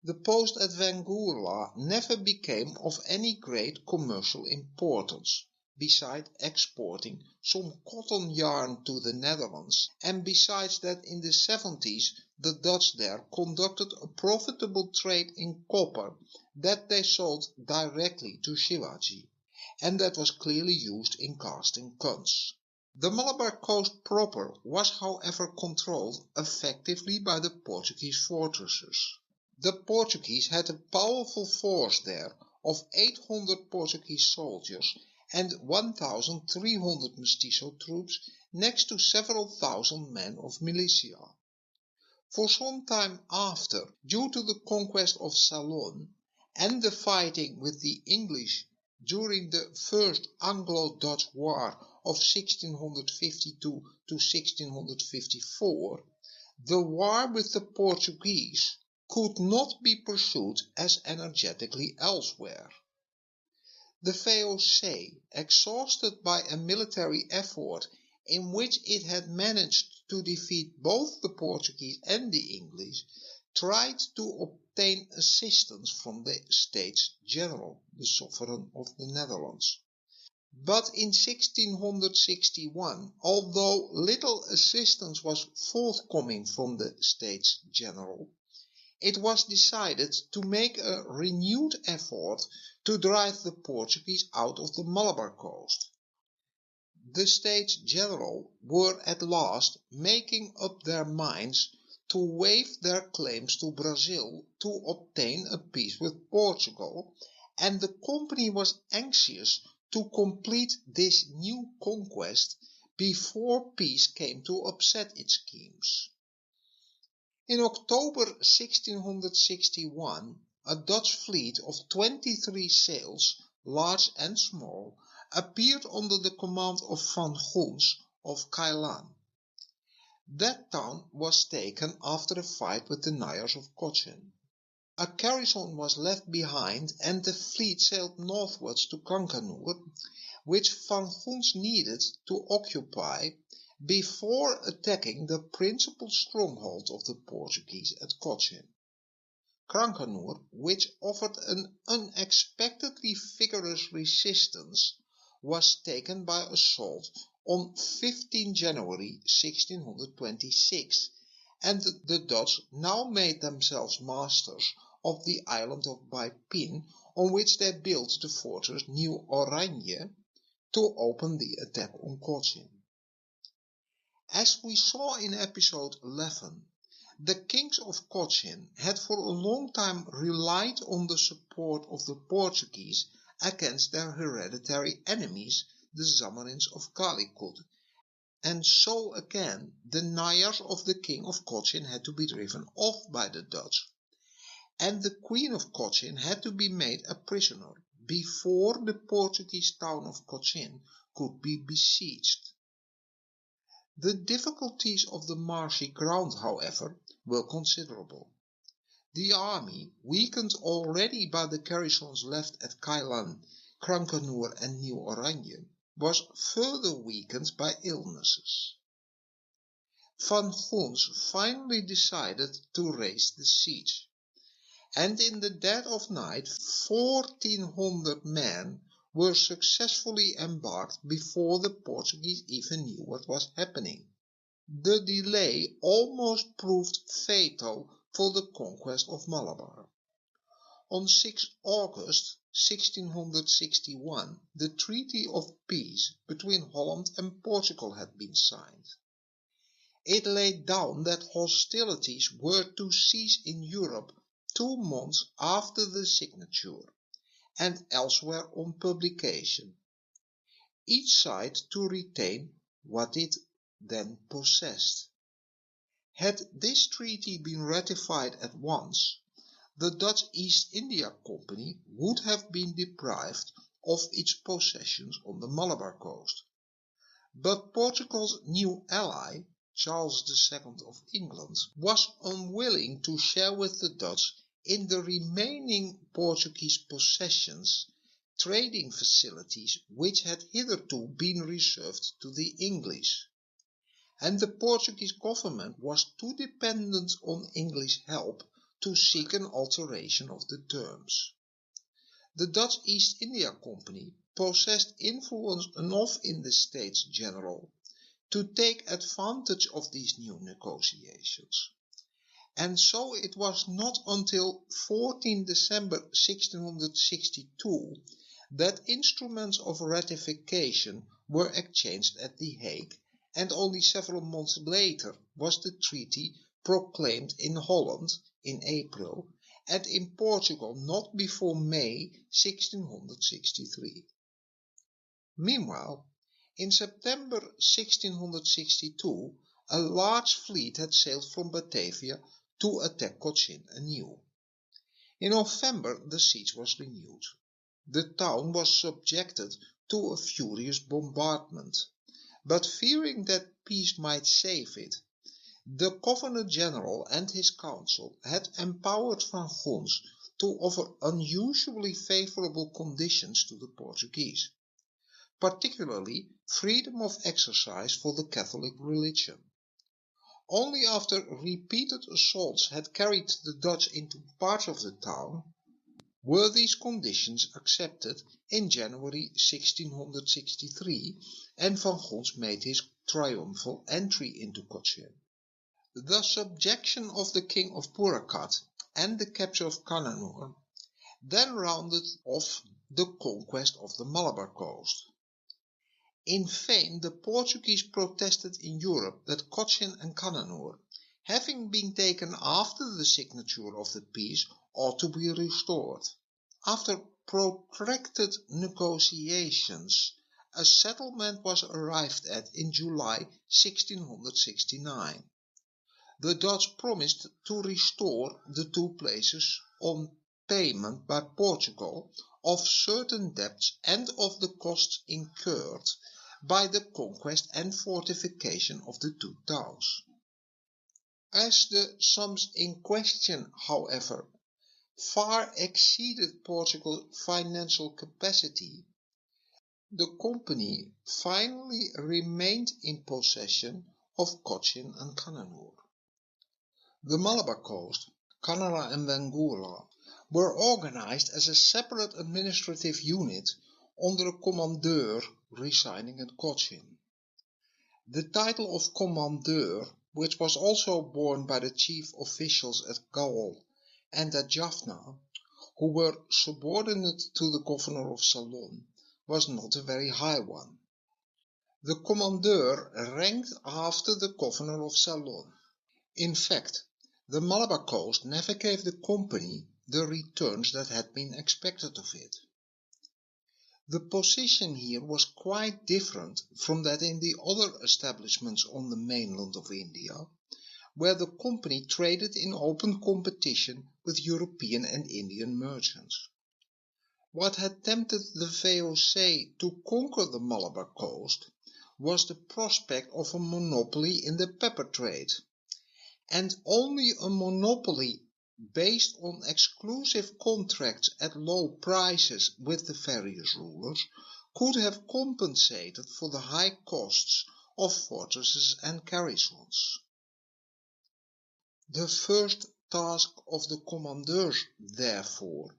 The post at Vengoorla never became of any great commercial importance, beside exporting some cotton yarn to the Netherlands, and besides that in the 70s the Dutch there conducted a profitable trade in copper that they sold directly to Shivaji, and that was clearly used in casting guns. The Malabar coast proper was however controlled effectively by the Portuguese fortresses. The Portuguese had a powerful force there of 800 Portuguese soldiers and 1,300 mestizo troops, next to several thousand men of militia. For some time after, due to the conquest of Ceylon and the fighting with the English during the First Anglo-Dutch War of 1652 to 1654, the war with the Portuguese could not be pursued as energetically elsewhere. The VOC, exhausted by a military effort in which it had managed to defeat both the Portuguese and the English, tried to obtain assistance from the States General, the Sovereign of the Netherlands. But in 1661, although little assistance was forthcoming from the States General, it was decided to make a renewed effort to drive the Portuguese out of the Malabar coast. The States General were at last making up their minds to waive their claims to Brazil to obtain a peace with Portugal, and the company was anxious to complete this new conquest before peace came to upset its schemes. In October 1661, a Dutch fleet of 23 sails, large and small, appeared under the command of Van Goens of Ceylon. That town was taken after a fight with the Nayars of Kochi. A garrison was left behind and the fleet sailed northwards to Cancanur, which Van Gons needed to occupy before attacking the principal stronghold of the Portuguese at Cochin. Cancanur, which offered an unexpectedly vigorous resistance, was taken by assault on 15 January 1626, and the Dutch now made themselves masters of the island of Baipin, on which they built the fortress Nieuw Oranje to open the attack on Cochin. As we saw in episode 11, the kings of Cochin had for a long time relied on the support of the Portuguese against their hereditary enemies, the Zamorin's of Calicut, and so again the Nayars of the king of Cochin had to be driven off by the Dutch, and the queen of Cochin had to be made a prisoner before the Portuguese town of Cochin could be besieged. The difficulties of the marshy ground, however, were considerable. The army, weakened already by the garrisons left at Ceylon, Cancanur and Nieuw Oranje, was further weakened by illnesses. Van Gons finally decided to raise the siege, and in the dead of night 1,400 men were successfully embarked before the Portuguese even knew what was happening. The delay almost proved fatal for the conquest of Malabar. On 6 August 1661, the Treaty of Peace between Holland and Portugal had been signed. It laid down that hostilities were to cease in Europe 2 months after the signature, and elsewhere on publication, each side to retain what it then possessed. Had this treaty been ratified at once, the Dutch East India Company would have been deprived of its possessions on the Malabar coast. But Portugal's new ally, Charles II of England, was unwilling to share with the Dutch in the remaining Portuguese possessions trading facilities which had hitherto been reserved to the English, and the Portuguese government was too dependent on English help to seek an alteration of the terms. The Dutch East India Company possessed influence enough in the States General to take advantage of these new negotiations. And so it was not until 14 December 1662 that instruments of ratification were exchanged at The Hague, and only several months later was the treaty proclaimed in Holland in April, and in Portugal not before May 1663. Meanwhile, in September 1662, a large fleet had sailed from Batavia to attack Cochin anew. In November the siege was renewed. The town was subjected to a furious bombardment, but fearing that peace might save it, the Governor-General and his council had empowered Van Gons to offer unusually favourable conditions to the Portuguese, particularly freedom of exercise for the Catholic religion. Only after repeated assaults had carried the Dutch into parts of the town were these conditions accepted in January 1663, and Van Gons made his triumphal entry into Cochin. The subjection of the King of Purakat and the capture of Cancanur then rounded off the conquest of the Malabar coast. In vain the Portuguese protested in Europe that Cochin and Cancanur, having been taken after the signature of the peace, ought to be restored. After protracted negotiations, a settlement was arrived at in July 1669. The Dutch promised to restore the 2 places on payment by Portugal of certain debts and of the costs incurred by the conquest and fortification of the 2 towns. As the sums in question, however, far exceeded Portugal's financial capacity, the company finally remained in possession of Cochin and Kannanur. The Malabar Coast, Kannada and Benguela were organized as a separate administrative unit under a commandeur residing at Cochin. The title of commandeur, which was also borne by the chief officials at Gaul and at Jaffna, who were subordinate to the governor of Ceylon, was not a very high one. The commandeur ranked after the governor of Ceylon. In fact, the Malabar Coast never gave the company the returns that had been expected of it. The position here was quite different from that in the other establishments on the mainland of India, where the company traded in open competition with European and Indian merchants. What had tempted the VOC to conquer the Malabar Coast was the prospect of a monopoly in the pepper trade, and only a monopoly based on exclusive contracts at low prices with the various rulers could have compensated for the high costs of fortresses and garrisons. The first task of the commandeurs, therefore,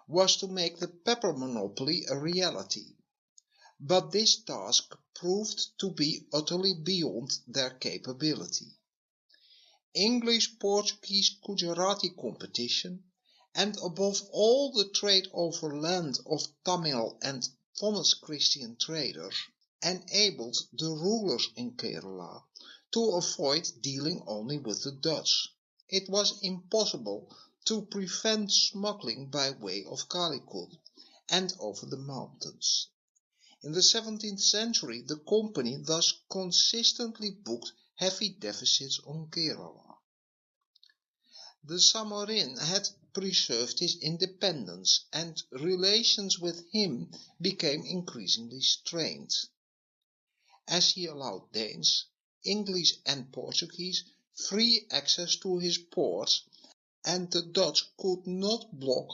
was to make the pepper monopoly a reality, but this task proved to be utterly beyond their capability. English-Portuguese Gujarati competition, and above all the trade overland of Tamil and Thomas Christian traders, enabled the rulers in Kerala to avoid dealing only with the Dutch. It was impossible to prevent smuggling by way of Calicut and over the mountains. In the 17th century, the company thus consistently booked heavy deficits on Kerala. The Samorin had preserved his independence, and relations with him became increasingly strained, as he allowed Danes, English and Portuguese free access to his ports, and the Dutch could not block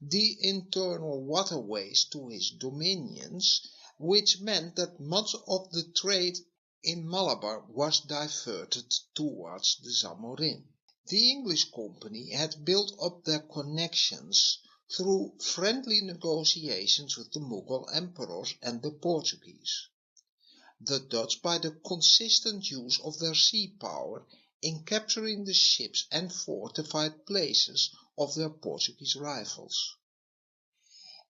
the internal waterways to his dominions, which meant that much of the trade in Malabar was diverted towards the Zamorin. The English company had built up their connections through friendly negotiations with the Mughal emperors and the Portuguese. The Dutch by the consistent use of their sea power in capturing the ships and fortified places of their Portuguese rivals.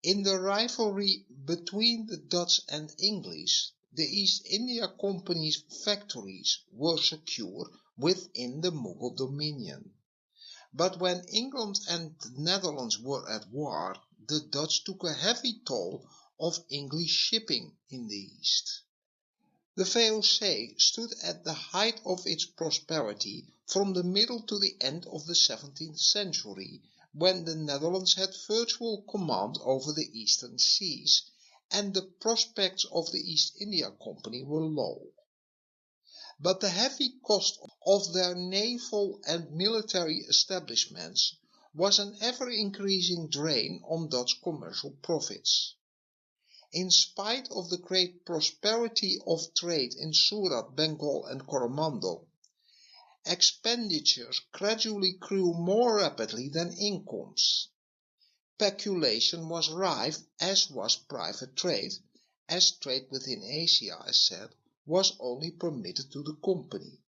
In the rivalry between the Dutch and English, the East India Company's factories were secure within the Mughal dominion. But when England and the Netherlands were at war, the Dutch took a heavy toll of English shipping in the East. The VOC stood at the height of its prosperity from the middle to the end of the 17th century, when the Netherlands had virtual command over the eastern seas, and the prospects of the East India Company were low. But the heavy cost of their naval and military establishments was an ever-increasing drain on Dutch commercial profits. In spite of the great prosperity of trade in Surat, Bengal and Coromandel, expenditures gradually grew more rapidly than incomes. Speculation was rife, as was private trade, as trade within Asia, as said, was only permitted to the company.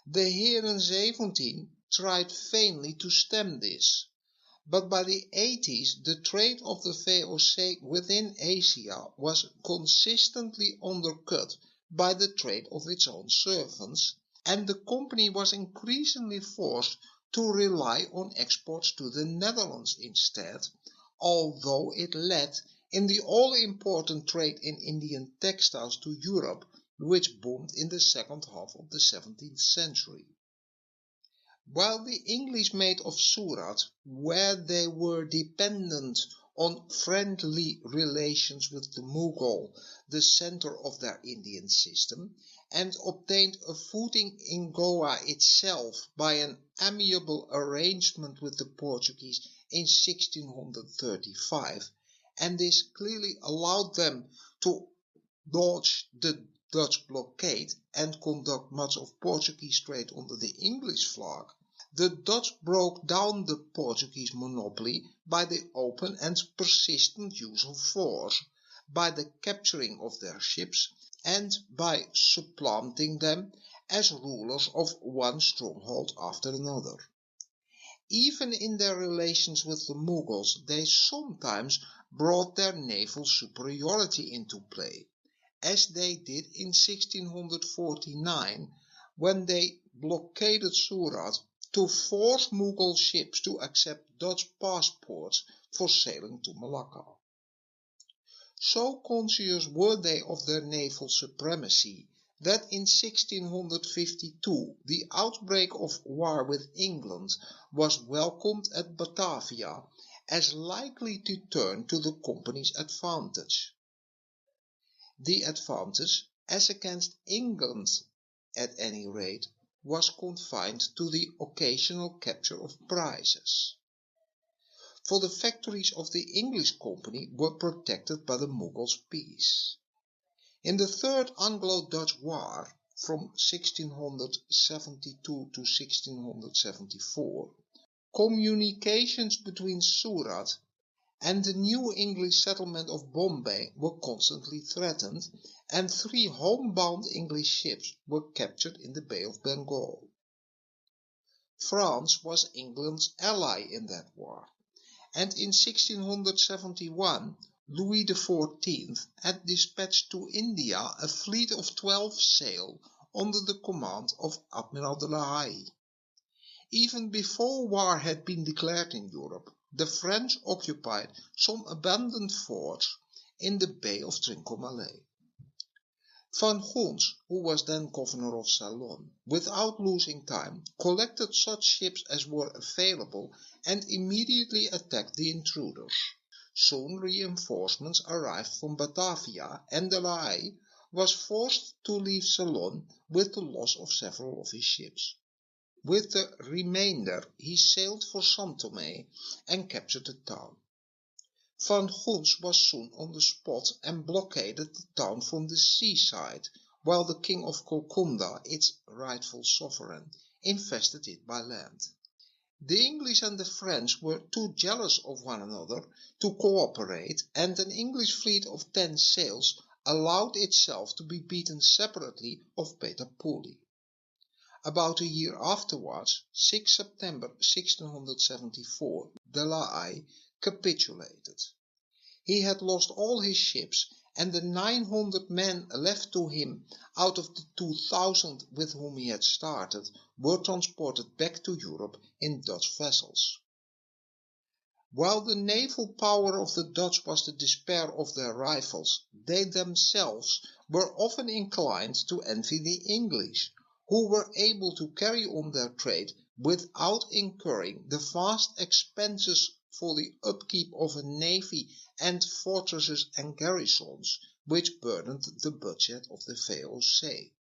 The Heren 17 tried vainly to stem this, but by the 80s the trade of the VOC within Asia was consistently undercut by the trade of its own servants, and the company was increasingly forced to rely on exports to the Netherlands instead, although it led in the all-important trade in Indian textiles to Europe, which boomed in the second half of the 17th century. While the English made of Surat, where they were dependent on friendly relations with the Mughal, the center of their Indian system, and obtained a footing in Goa itself by an amiable arrangement with the Portuguese in 1635, and this clearly allowed them to dodge the Dutch blockade and conduct much of Portuguese trade under the English flag. The Dutch broke down the Portuguese monopoly by the open and persistent use of force, by the capturing of their ships, and by supplanting them as rulers of one stronghold after another. Even in their relations with the Mughals, they sometimes brought their naval superiority into play, as they did in 1649 when they blockaded Surat to force Mughal ships to accept Dutch passports for sailing to Malacca. So conscious were they of their naval supremacy that in 1652 the outbreak of war with England was welcomed at Batavia as likely to turn to the company's advantage. The advantage, as against England at any rate, was confined to the occasional capture of prizes, for the factories of the English company were protected by the Mughals' peace. In the Third Anglo-Dutch War, from 1672 to 1674, communications between Surat and the new English settlement of Bombay were constantly threatened, and 3 homebound English ships were captured in the Bay of Bengal. France was England's ally in that war, and in 1671 Louis XIV had dispatched to India a fleet of 12 sail under the command of Admiral de la Haye. Even before war had been declared in Europe, the French occupied some abandoned forts in the Bay of Trincomalee. Van Gons, who was then governor of Ceylon, without losing time, collected such ships as were available and immediately attacked the intruders. Soon reinforcements arrived from Batavia, and de la Haye was forced to leave Ceylon with the loss of several of his ships. With the remainder he sailed for San Thomé and captured the town. Van Gons was soon on the spot and blockaded the town from the seaside, while the King of Golconda, its rightful sovereign, infested it by land. The English and the French were too jealous of one another to cooperate, and an English fleet of 10 sails allowed itself to be beaten separately off Petapuri. About a year afterwards, 6 September 1674, de la Haye capitulated. He had lost all his ships, and the 900 men left to him out of the 2,000 with whom he had started were transported back to Europe in Dutch vessels. While the naval power of the Dutch was the despair of their rivals, they themselves were often inclined to envy the English, who were able to carry on their trade without incurring the vast expenses for the upkeep of a navy and fortresses and garrisons which burdened the budget of the VOC.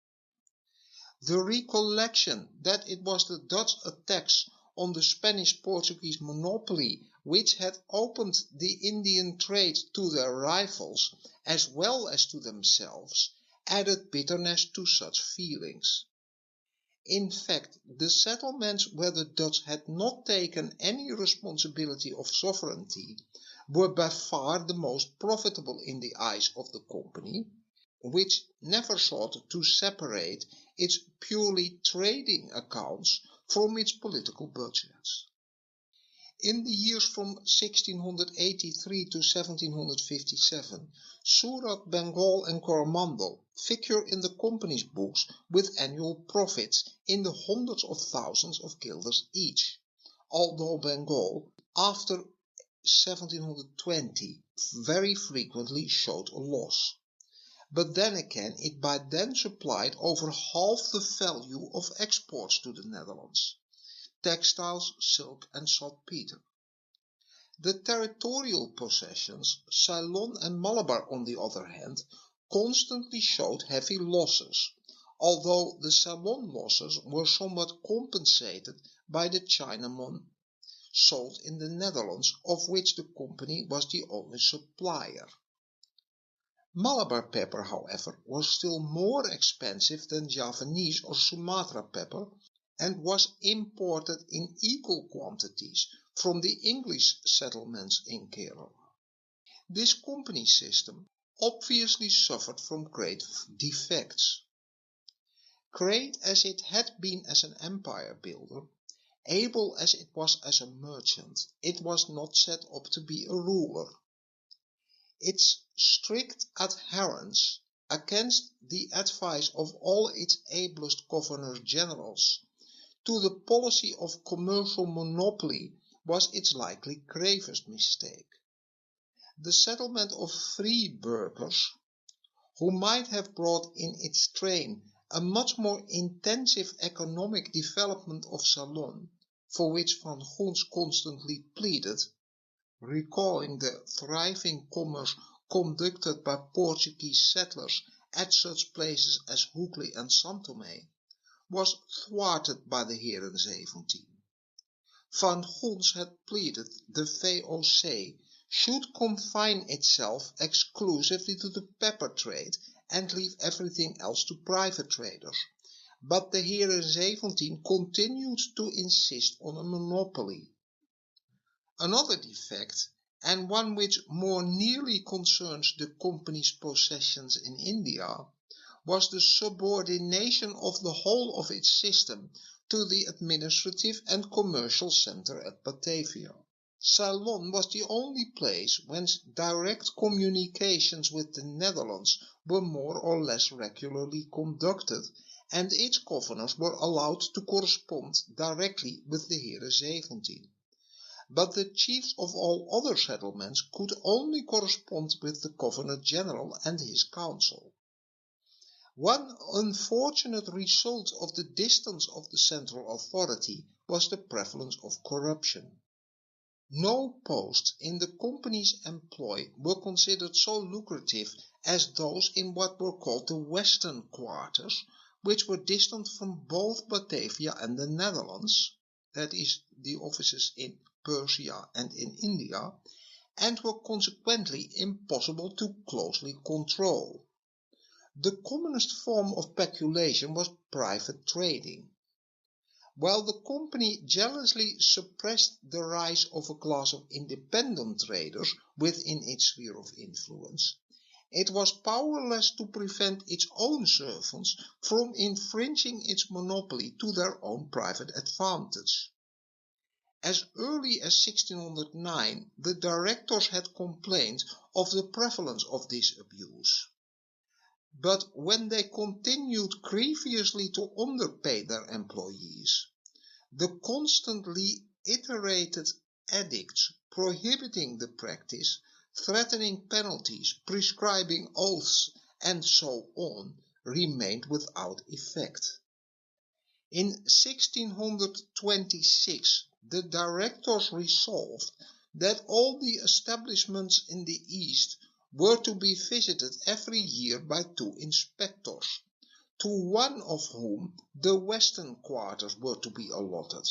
The recollection that it was the Dutch attacks on the Spanish-Portuguese monopoly which had opened the Indian trade to their rivals as well as to themselves added bitterness to such feelings. In fact, the settlements where the Dutch had not taken any responsibility of sovereignty were by far the most profitable in the eyes of the company, which never sought to separate its purely trading accounts from its political budgets. In the years from 1683 to 1757, Surat, Bengal and Coromandel figure in the company's books with annual profits in the hundreds of thousands of guilders each, although Bengal, after 1720, very frequently showed a loss. But then again, it by then supplied over half the value of exports to the Netherlands: textiles, silk and saltpeter. The territorial possessions, Ceylon and Malabar on the other hand, constantly showed heavy losses, although the Ceylon losses were somewhat compensated by the Chinaman. sold in the Netherlands, of which the company was the only supplier. Malabar pepper, however, was still more expensive than Javanese or Sumatra pepper and was imported in equal quantities from the English settlements in Kerala. This company system obviously suffered from great defects. Great as it had been as an empire builder, able as it was as a merchant, it was not set up to be a ruler. Its strict adherence, against the advice of all its ablest governors-generals, to the policy of commercial monopoly was its likely gravest mistake. The settlement of free burghers, who might have brought in its train a much more intensive economic development of Ceylon, for which Van Goens constantly pleaded, recalling the thriving commerce conducted by Portuguese settlers at such places as Hooghly and Santomé, was thwarted by the Heren 17. Van Goens had pleaded the VOC should confine itself exclusively to the pepper trade and leave everything else to private traders, but the Heren 17 continued to insist on a monopoly. Another defect, and one which more nearly concerns the company's possessions in India, was the subordination of the whole of its system to the administrative and commercial centre at Batavia. Ceylon was the only place whence direct communications with the Netherlands were more or less regularly conducted, and its governors were allowed to correspond directly with the Heren 17. But the chiefs of all other settlements could only correspond with the Governor-General and his council. One unfortunate result of the distance of the central authority was the prevalence of corruption. No posts in the company's employ were considered so lucrative as those in what were called the Western Quarters, which were distant from both Batavia and the Netherlands, that is, the offices in Persia and in India, and were consequently impossible to closely control. The commonest form of peculation was private trading. While the company jealously suppressed the rise of a class of independent traders within its sphere of influence, it was powerless to prevent its own servants from infringing its monopoly to their own private advantage. As early as 1609, the directors had complained of the prevalence of this abuse. But when they continued grievously to underpay their employees, the constantly iterated edicts prohibiting the practice, threatening penalties, prescribing oaths, and so on, remained without effect. In 1626, the directors resolved that all the establishments in the East were to be visited every year by 2 inspectors, to one of whom the Western Quarters were to be allotted.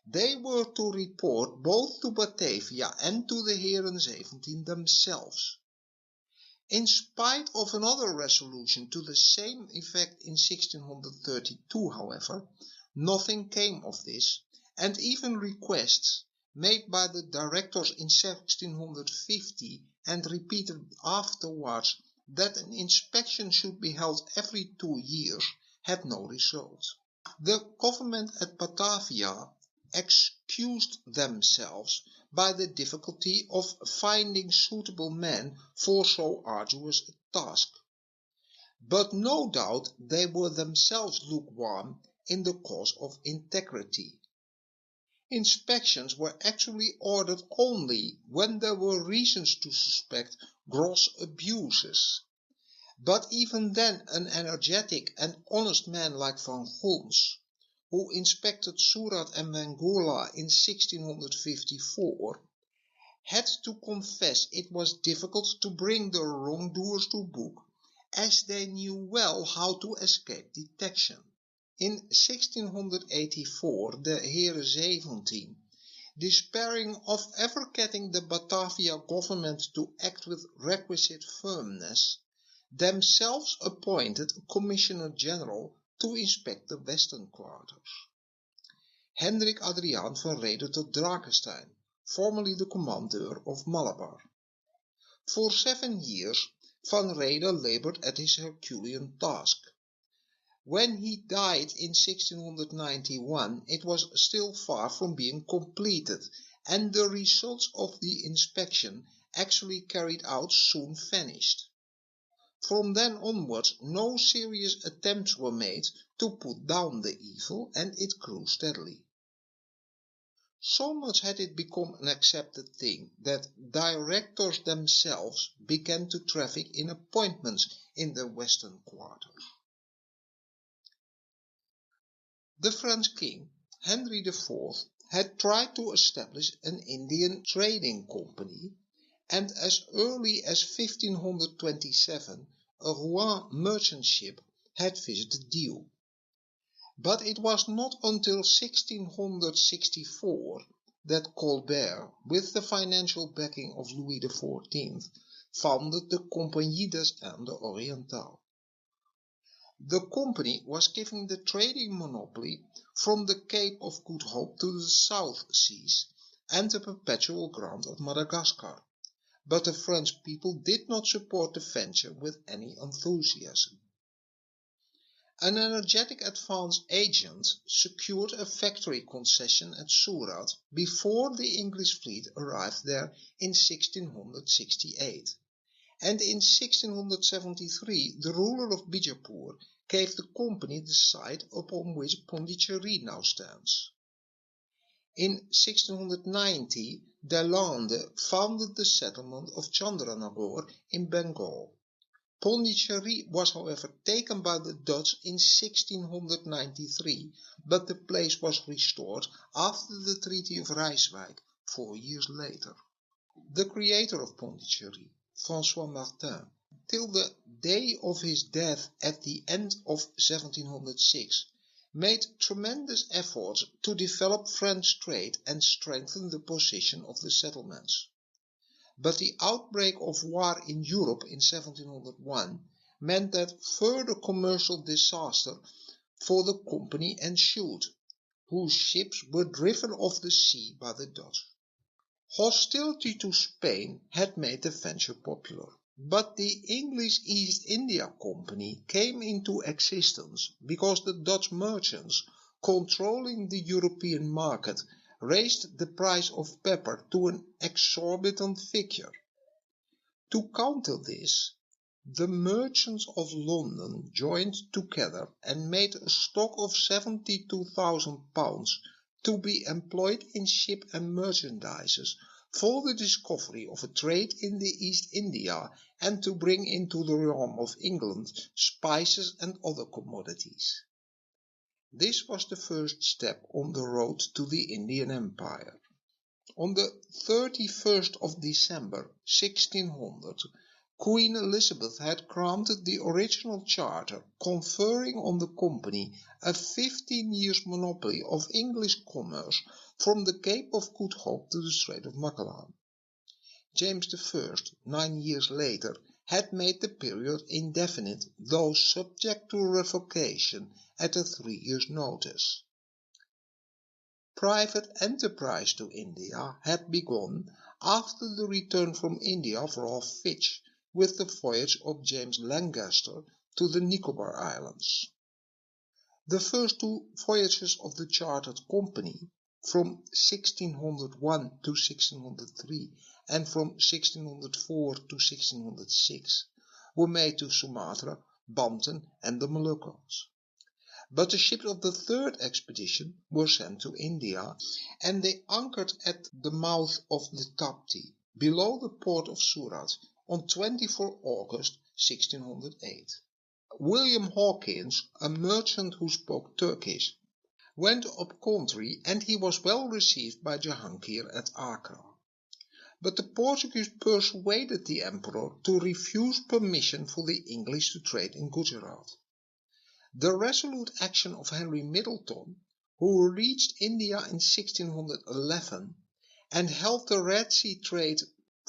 They were to report both to Batavia and to the Heren 17 themselves. In spite of another resolution to the same effect in 1632, however, nothing came of this, and even requests made by the directors in 1650 and repeated afterwards that an inspection should be held every 2 years had no result. The government at Batavia excused themselves by the difficulty of finding suitable men for so arduous a task. But no doubt they were themselves lukewarm in the cause of integrity. Inspections were actually ordered only when there were reasons to suspect gross abuses. But even then an energetic and honest man like Van Goens, who inspected Surat and Benguela in 1654, had to confess it was difficult to bring the wrongdoers to book, as they knew well how to escape detection. In 1684 the Heren 17 Despairing of ever getting the Batavia government to act with requisite firmness, themselves appointed a Commissioner General to inspect the western quarters. Hendrik Adriaan van Rede tot Drakestein, formerly the commandeur of Malabar. For 7 years, Van Rede labored at his Herculean task. When he died in 1691, it was still far from being completed, and the results of the inspection actually carried out soon vanished. From then onwards, no serious attempts were made to put down the evil, and it grew steadily. So much had it become an accepted thing that directors themselves began to traffic in appointments in the western quarters. The French king, Henry IV, had tried to establish an Indian trading company, and as early as 1527 a Rouen merchant ship had visited Diu. But it was not until 1664 that Colbert, with the financial backing of Louis XIV, founded the Compagnie des Indes Orientales. The company was given the trading monopoly from the Cape of Good Hope to the South Seas and a perpetual grant of Madagascar, but the French people did not support the venture with any enthusiasm. An energetic advance agent secured a factory concession at Surat before the English fleet arrived there in 1668. And in 1673 the ruler of Bijapur gave the company the site upon which Pondicherry now stands. In 1690 Deslandes founded the settlement of Chandranagore in Bengal. Pondicherry was however taken by the Dutch in 1693, but the place was restored after the Treaty of Rijswijk 4 years later. The creator of Pondicherry, François Martin, till the day of his death at the end of 1706, made tremendous efforts to develop French trade and strengthen the position of the settlements. But the outbreak of war in Europe in 1701 meant that further commercial disaster for the company ensued, whose ships were driven off the sea by the Dutch. Hostility to Spain had made the venture popular, but the English East India Company came into existence because the Dutch merchants, controlling the European market, raised the price of pepper to an exorbitant figure. To counter this, the merchants of London joined together and made a stock of 72,000 pounds to be employed in ship and merchandises for the discovery of a trade in the East India and to bring into the realm of England spices and other commodities. This was the first step on the road to the Indian Empire. On the 31st of December 1600, Queen Elizabeth had granted the original charter conferring on the company a 15 years monopoly of English commerce from the Cape of Good Hope to the Strait of Magellan. James I, 9 years later, had made the period indefinite, though subject to revocation at a 3 years' notice. Private enterprise to India had begun after the return from India of Ralph Fitch with the voyage of James Lancaster to the Nicobar Islands. The first 2 voyages of the chartered company, from 1601 to 1603 and from 1604 to 1606, were made to Sumatra, Banten and the Moluccas. But the ships of the third expedition were sent to India, and they anchored at the mouth of the Tapti, below the port of Surat, on 24 August 1608. William Hawkins, a merchant who spoke Turkish, went up country, and he was well received by Jahangir at Accra. But the Portuguese persuaded the emperor to refuse permission for the English to trade in Gujarat. The resolute action of Henry Middleton, who reached India in 1611, and held the Red Sea trade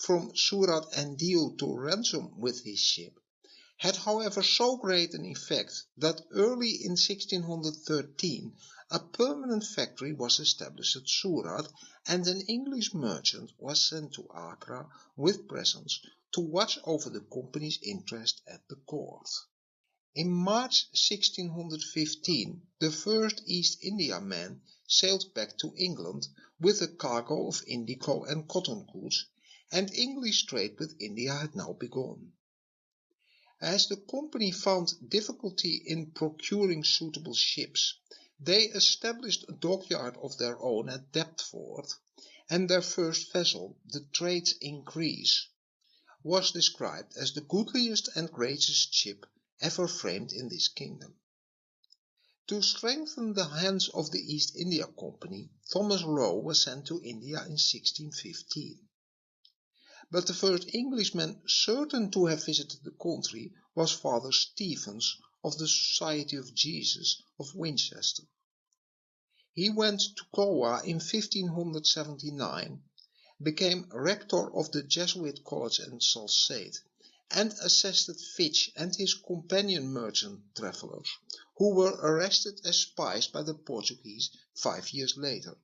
from Surat and Diu to ransom with his ship, had however so great an effect that early in 1613 a permanent factory was established at Surat, and an English merchant was sent to Agra with presents to watch over the company's interest at the court. In March 1615 the first East Indiaman sailed back to England with a cargo of indigo and cotton goods, and English trade with India had now begun. As the company found difficulty in procuring suitable ships, they established a dockyard of their own at Deptford, and their first vessel, the Trades Increase, was described as the goodliest and greatest ship ever framed in this kingdom. To strengthen the hands of the East India Company, Thomas Roe was sent to India in 1615. But the first Englishman certain to have visited the country was Father Stephens of the Society of Jesus of Winchester. He went to Goa in 1579, became rector of the Jesuit College in Salsette, and assisted Fitch and his companion merchant travellers, who were arrested as spies by the Portuguese 5 years later.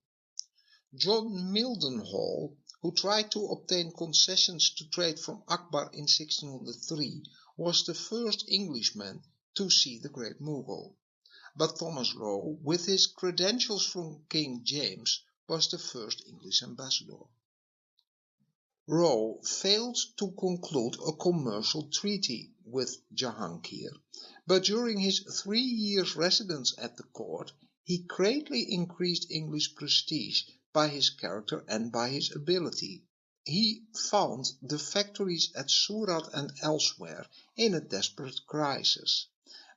John Mildenhall, who tried to obtain concessions to trade from Akbar in 1603, was the first Englishman to see the Great Mogul, but Thomas Roe, with his credentials from King James, was the first English ambassador. Roe failed to conclude a commercial treaty with Jahangir, but during his 3 years' residence at the court, he greatly increased English prestige by his character and by his ability. He found the factories at Surat and elsewhere in a desperate crisis,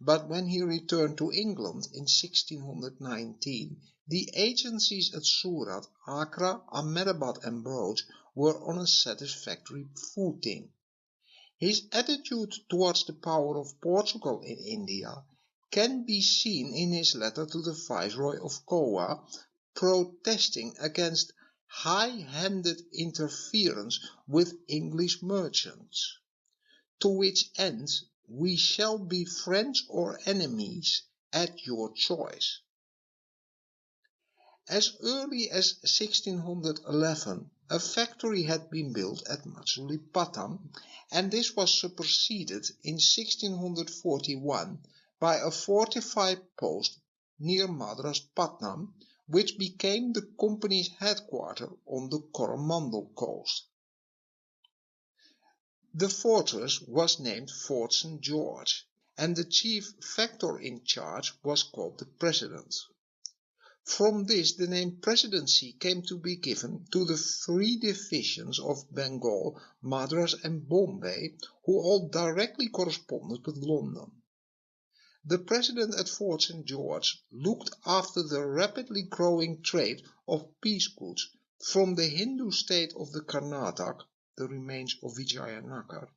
but when he returned to England in 1619, the agencies at Surat, Agra, Ahmedabad and Broach were on a satisfactory footing. His attitude towards the power of Portugal in India can be seen in his letter to the Viceroy of Goa, protesting against high-handed interference with English merchants, to which end we shall be friends or enemies at your choice. As early as 1611 a factory had been built at Machulipattam, and this was superseded in 1641 by a fortified post near Madras Patnam, which became the company's headquarters on the Coromandel Coast. The fortress was named Fort St. George, and the chief factor in charge was called the President. From this the name Presidency came to be given to the 3 divisions of Bengal, Madras and Bombay, who all directly corresponded with London. The President at Fort St. George looked after the rapidly growing trade of piece goods from the Hindu state of the Karnataka, the remains of Vijayanagar,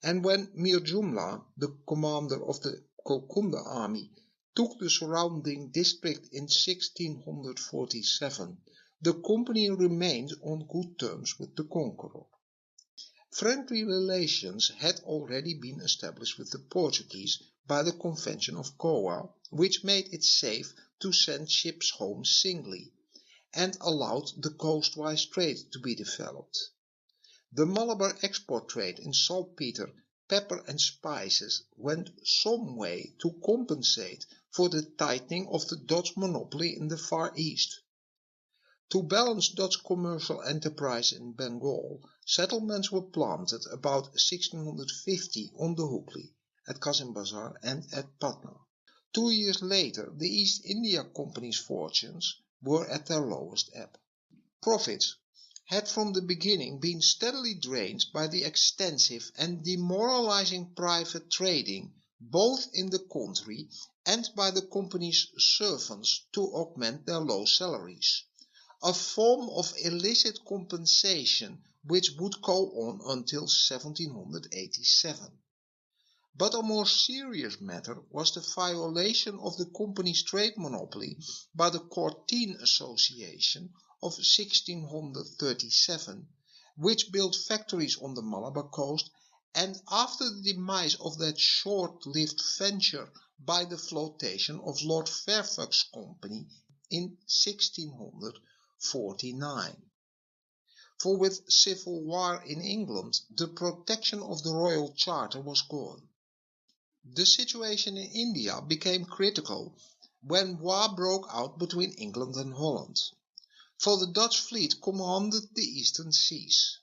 and when Mir Jumla, the commander of the Golconda army, took the surrounding district in 1647, the company remained on good terms with the conqueror. Friendly relations had already been established with the Portuguese by the Convention of Goa, which made it safe to send ships home singly, and allowed the coastwise trade to be developed. The Malabar export trade in saltpeter, pepper and spices went some way to compensate for the tightening of the Dutch monopoly in the Far East. To balance Dutch commercial enterprise in Bengal, settlements were planted about 1650 on the Hooghly, at Kazim Bazar and at Patna. 2 years later, the East India Company's fortunes were at their lowest ebb. Profits had from the beginning been steadily drained by the extensive and demoralizing private trading both in the country and by the company's servants to augment their low salaries, a form of illicit compensation which would go on until 1787. But a more serious matter was the violation of the company's trade monopoly by the Corteen Association of 1637, which built factories on the Malabar coast, and after the demise of that short-lived venture by the flotation of Lord Fairfax's company in 1649. For with civil war in England, the protection of the Royal Charter was gone. The situation in India became critical when war broke out between England and Holland, for the Dutch fleet commanded the eastern seas.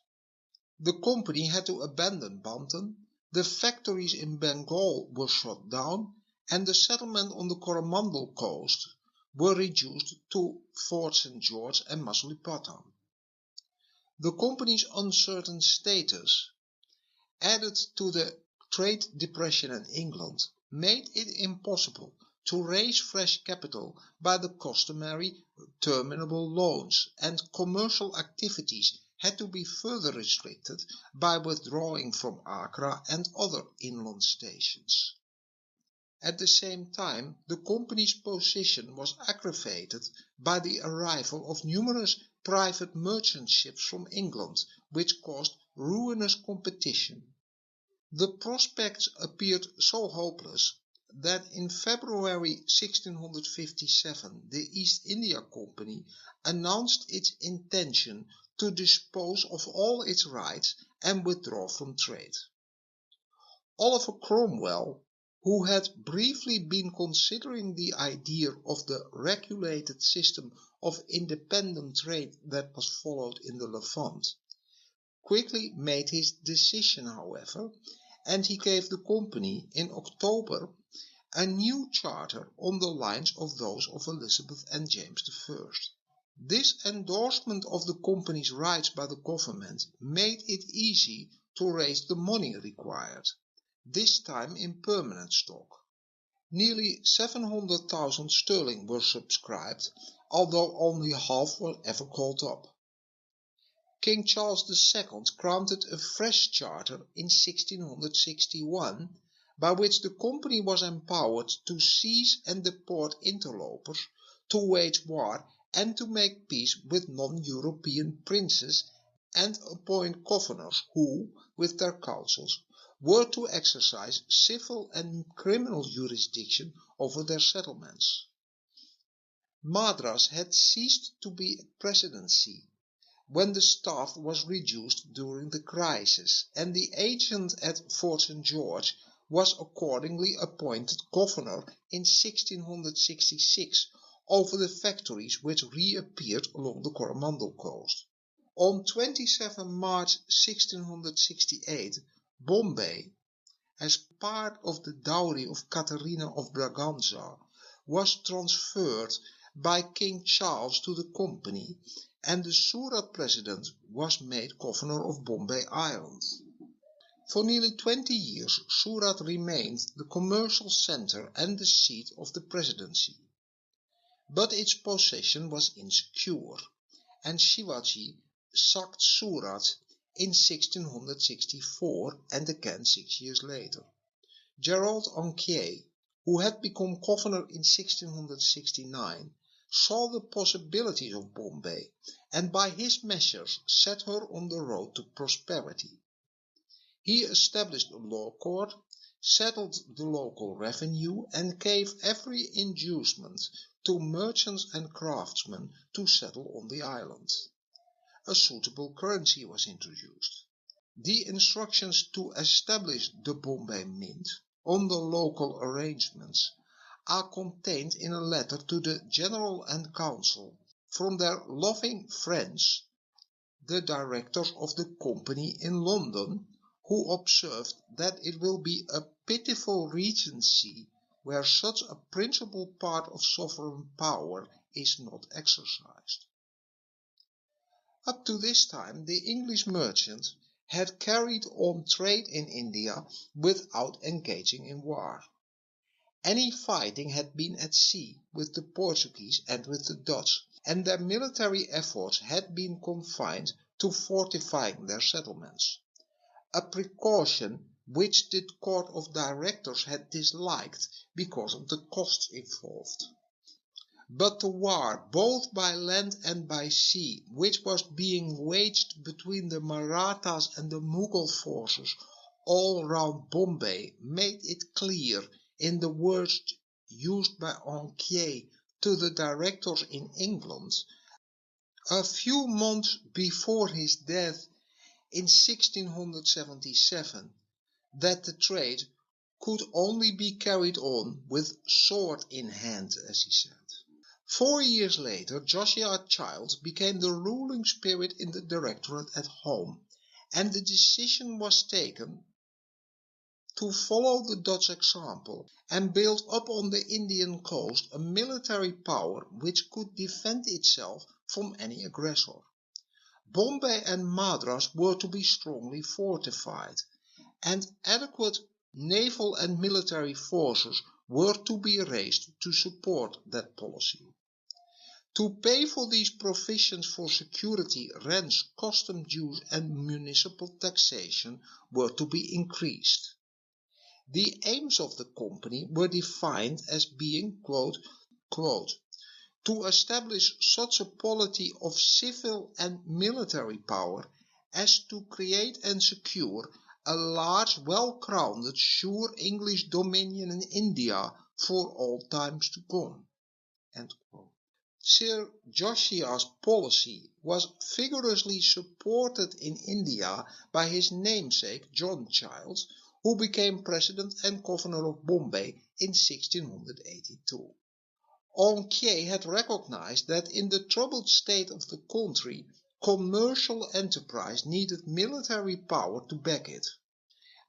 The company had to abandon Banten, the factories in Bengal were shut down, and the settlement on the Coromandel Coast were reduced to Fort St. George and Masulipatam. The company's uncertain status, added to the trade depression in England, made it impossible to raise fresh capital by the customary terminable loans, and commercial activities had to be further restricted by withdrawing from Accra and other inland stations. At the same time, the company's position was aggravated by the arrival of numerous private merchant ships from England, which caused ruinous competition. The prospects appeared so hopeless that in February 1657 the East India Company announced its intention to dispose of all its rights and withdraw from trade. Oliver Cromwell, who had briefly been considering the idea of the regulated system of independent trade that was followed in the Levant, quickly made his decision, however, and he gave the company in October a new charter on the lines of those of Elizabeth and James I. This endorsement of the company's rights by the government made it easy to raise the money required, this time in permanent stock. Nearly 700,000 sterling were subscribed, although only half were ever called up. King Charles II granted a fresh charter in 1661, by which the company was empowered to seize and deport interlopers, to wage war and to make peace with non-European princes, and appoint governors who, with their councils, were to exercise civil and criminal jurisdiction over their settlements. Madras had ceased to be a presidency when the staff was reduced during the crisis, and the agent at Fort St. George was accordingly appointed governor in 1666 over the factories which reappeared along the Coromandel Coast. On 27 March 1668, Bombay, as part of the dowry of Catharina of Braganza, was transferred by King Charles to the company, and the Surat president was made governor of Bombay Island. For nearly 20 years, Surat remained the commercial center and the seat of the presidency. But its position was insecure, and Shivaji sacked Surat in 1664 and again 6 years later. Gerald Anquier, who had become governor in 1669, saw the possibilities of Bombay, and by his measures set her on the road to prosperity. He established a law court, settled the local revenue, and gave every inducement to merchants and craftsmen to settle on the island. A suitable currency was introduced. The instructions to establish the Bombay Mint on the local arrangements are contained in a letter to the General and Council from their loving friends, the directors of the company in London, who observed that it will be a pitiful regency where such a principal part of sovereign power is not exercised. Up to this time, the English merchants had carried on trade in India without engaging in war. Any fighting had been at sea with the Portuguese and with the Dutch, and their military efforts had been confined to fortifying their settlements, a precaution which the court of directors had disliked because of the costs involved. But the war, both by land and by sea, which was being waged between the Marathas and the Mughal forces all round Bombay, made it clear, in the words used by Anquier to the directors in England, a few months before his death in 1677, that the trade could only be carried on with sword in hand, as he said. 4 years later, Joshua Childs became the ruling spirit in the directorate at home, and the decision was taken to follow the Dutch example and build up on the Indian coast a military power which could defend itself from any aggressor. Bombay and Madras were to be strongly fortified, and adequate naval and military forces were to be raised to support that policy. To pay for these provisions for security, rents, custom dues and municipal taxation were to be increased. The aims of the company were defined as being, quote, to establish such a polity of civil and military power as to create and secure a large, well-grounded, sure English dominion in India for all times to come. End quote. Sir Josiah's policy was vigorously supported in India by his namesake John Childs, who became President and Governor of Bombay in 1682. Anquier had recognized that in the troubled state of the country, commercial enterprise needed military power to back it.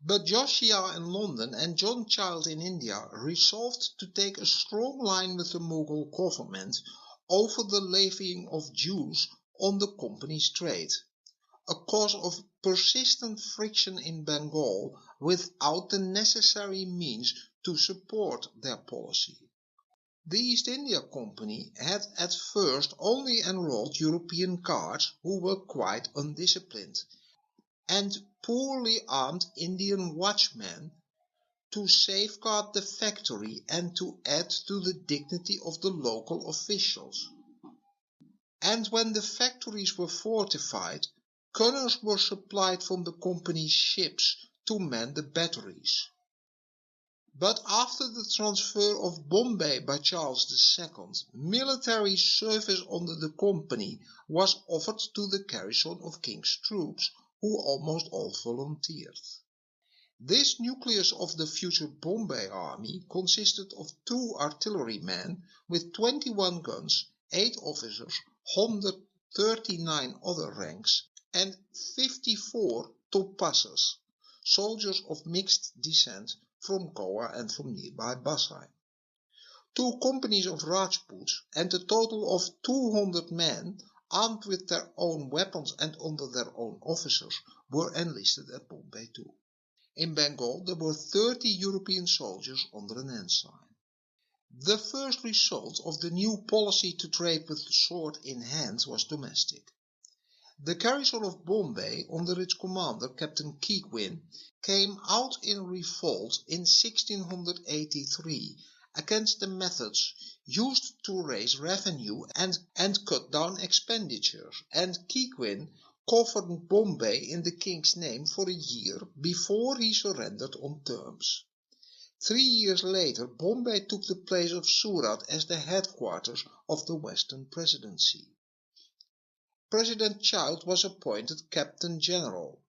But Josiah in London and John Child in India resolved to take a strong line with the Mughal government over the levying of dues on the company's trade, a cause of persistent friction in Bengal without the necessary means to support their policy. The East India Company had at first only enrolled European guards who were quite undisciplined, and poorly armed Indian watchmen to safeguard the factory and to add to the dignity of the local officials. And when the factories were fortified, gunners were supplied from the company's ships to man the batteries. But after the transfer of Bombay by Charles II, military service under the company was offered to the garrison of King's troops, who almost all volunteered. This nucleus of the future Bombay army consisted of 2 artillerymen with 21 guns, 8 officers, 139 other ranks, and 54 topasses, soldiers of mixed descent from Goa and from nearby Basai. 2 companies of Rajputs and a total of 200 men, armed with their own weapons and under their own officers, were enlisted at Bombay too. In Bengal there were 30 European soldiers under an ensign. The first result of the new policy to trade with the sword in hand was domestic. The garrison of Bombay, under its commander Captain Keigwin, came out in revolt in 1683 against the methods used to raise revenue and cut down expenditures, and Keigwin governed Bombay in the king's name for a year before he surrendered on terms. 3 years later, Bombay took the place of Surat as the headquarters of the Western Presidency. President Child was appointed Captain General,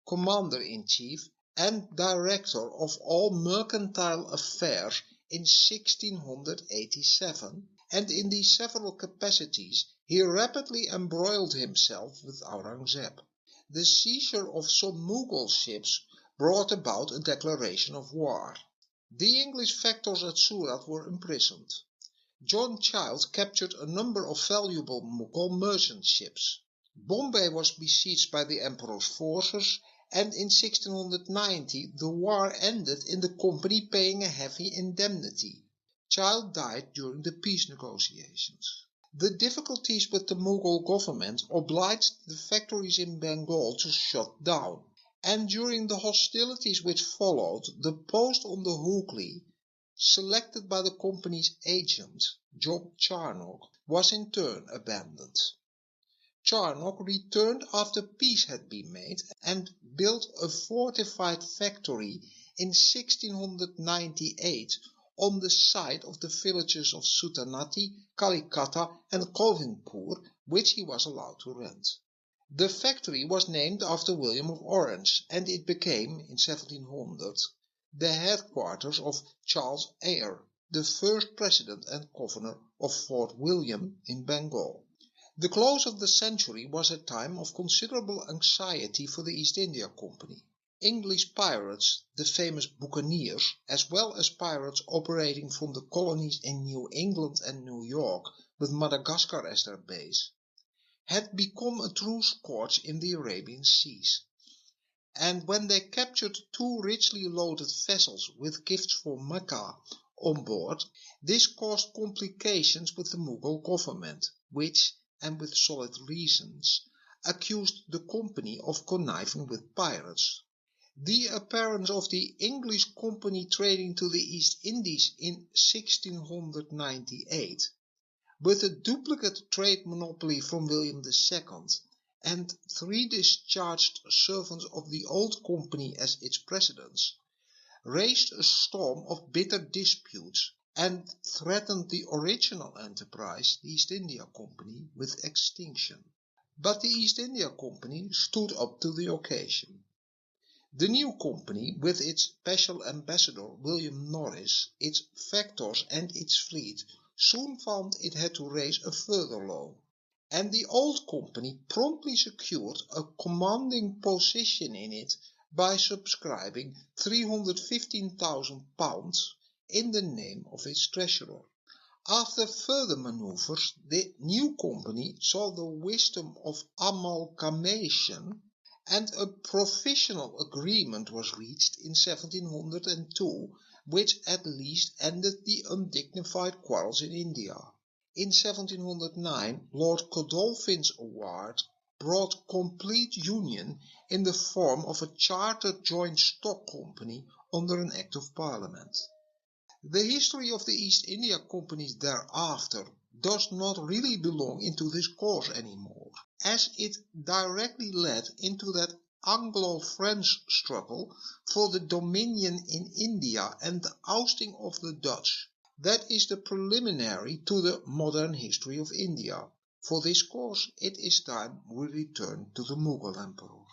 Commander-in-Chief and Director of all mercantile affairs in 1687, and in these several capacities he rapidly embroiled himself with Aurangzeb. The seizure of some Mughal ships brought about a declaration of war. The English factors at Surat were imprisoned. John Child captured a number of valuable Mughal merchant ships. Bombay was besieged by the Emperor's forces, and in 1690 the war ended in the company paying a heavy indemnity. Child died during the peace negotiations. The difficulties with the Mughal government obliged the factories in Bengal to shut down, and during the hostilities which followed, the post on the Hooghly selected by the company's agent, John Charnock, was in turn abandoned. Charnock returned after peace had been made and built a fortified factory in 1698 on the site of the villages of Sutanati, Kalikata and Govindpur, which he was allowed to rent. The factory was named after William of Orange, and it became, in 1700, the headquarters of Charles Eyre, the first president and governor of Fort William in Bengal. The close of the century was a time of considerable anxiety for the East India Company. English pirates, the famous buccaneers, as well as pirates operating from the colonies in New England and New York, with Madagascar as their base, had become a true scourge in the Arabian Seas. And when they captured two richly loaded vessels with gifts for Mecca on board, this caused complications with the Mughal government, which, and with solid reasons, accused the company of conniving with pirates. The appearance of the English company trading to the East Indies in 1698, with a duplicate trade monopoly from William II and 3 discharged servants of the old company as its presidents, raised a storm of bitter disputes and threatened the original enterprise, the East India Company, with extinction. But the East India Company stood up to the occasion. The new company, with its special ambassador William Norris, its factors and its fleet, soon found it had to raise a further loan, and the old company promptly secured a commanding position in it by subscribing £315,000 in the name of its treasurer. After further manoeuvres, the new company saw the wisdom of amalgamation, and a provisional agreement was reached in 1702, which at least ended the undignified quarrels in India. In 1709, Lord Godolphin's Award brought complete union in the form of a chartered joint stock company under an Act of Parliament. The history of the East India Companies thereafter does not really belong into this course anymore, as it directly led into that Anglo-French struggle for the dominion in India and the ousting of the Dutch. That is the preliminary to the modern history of India. For this course it is time we return to the Mughal Emperor.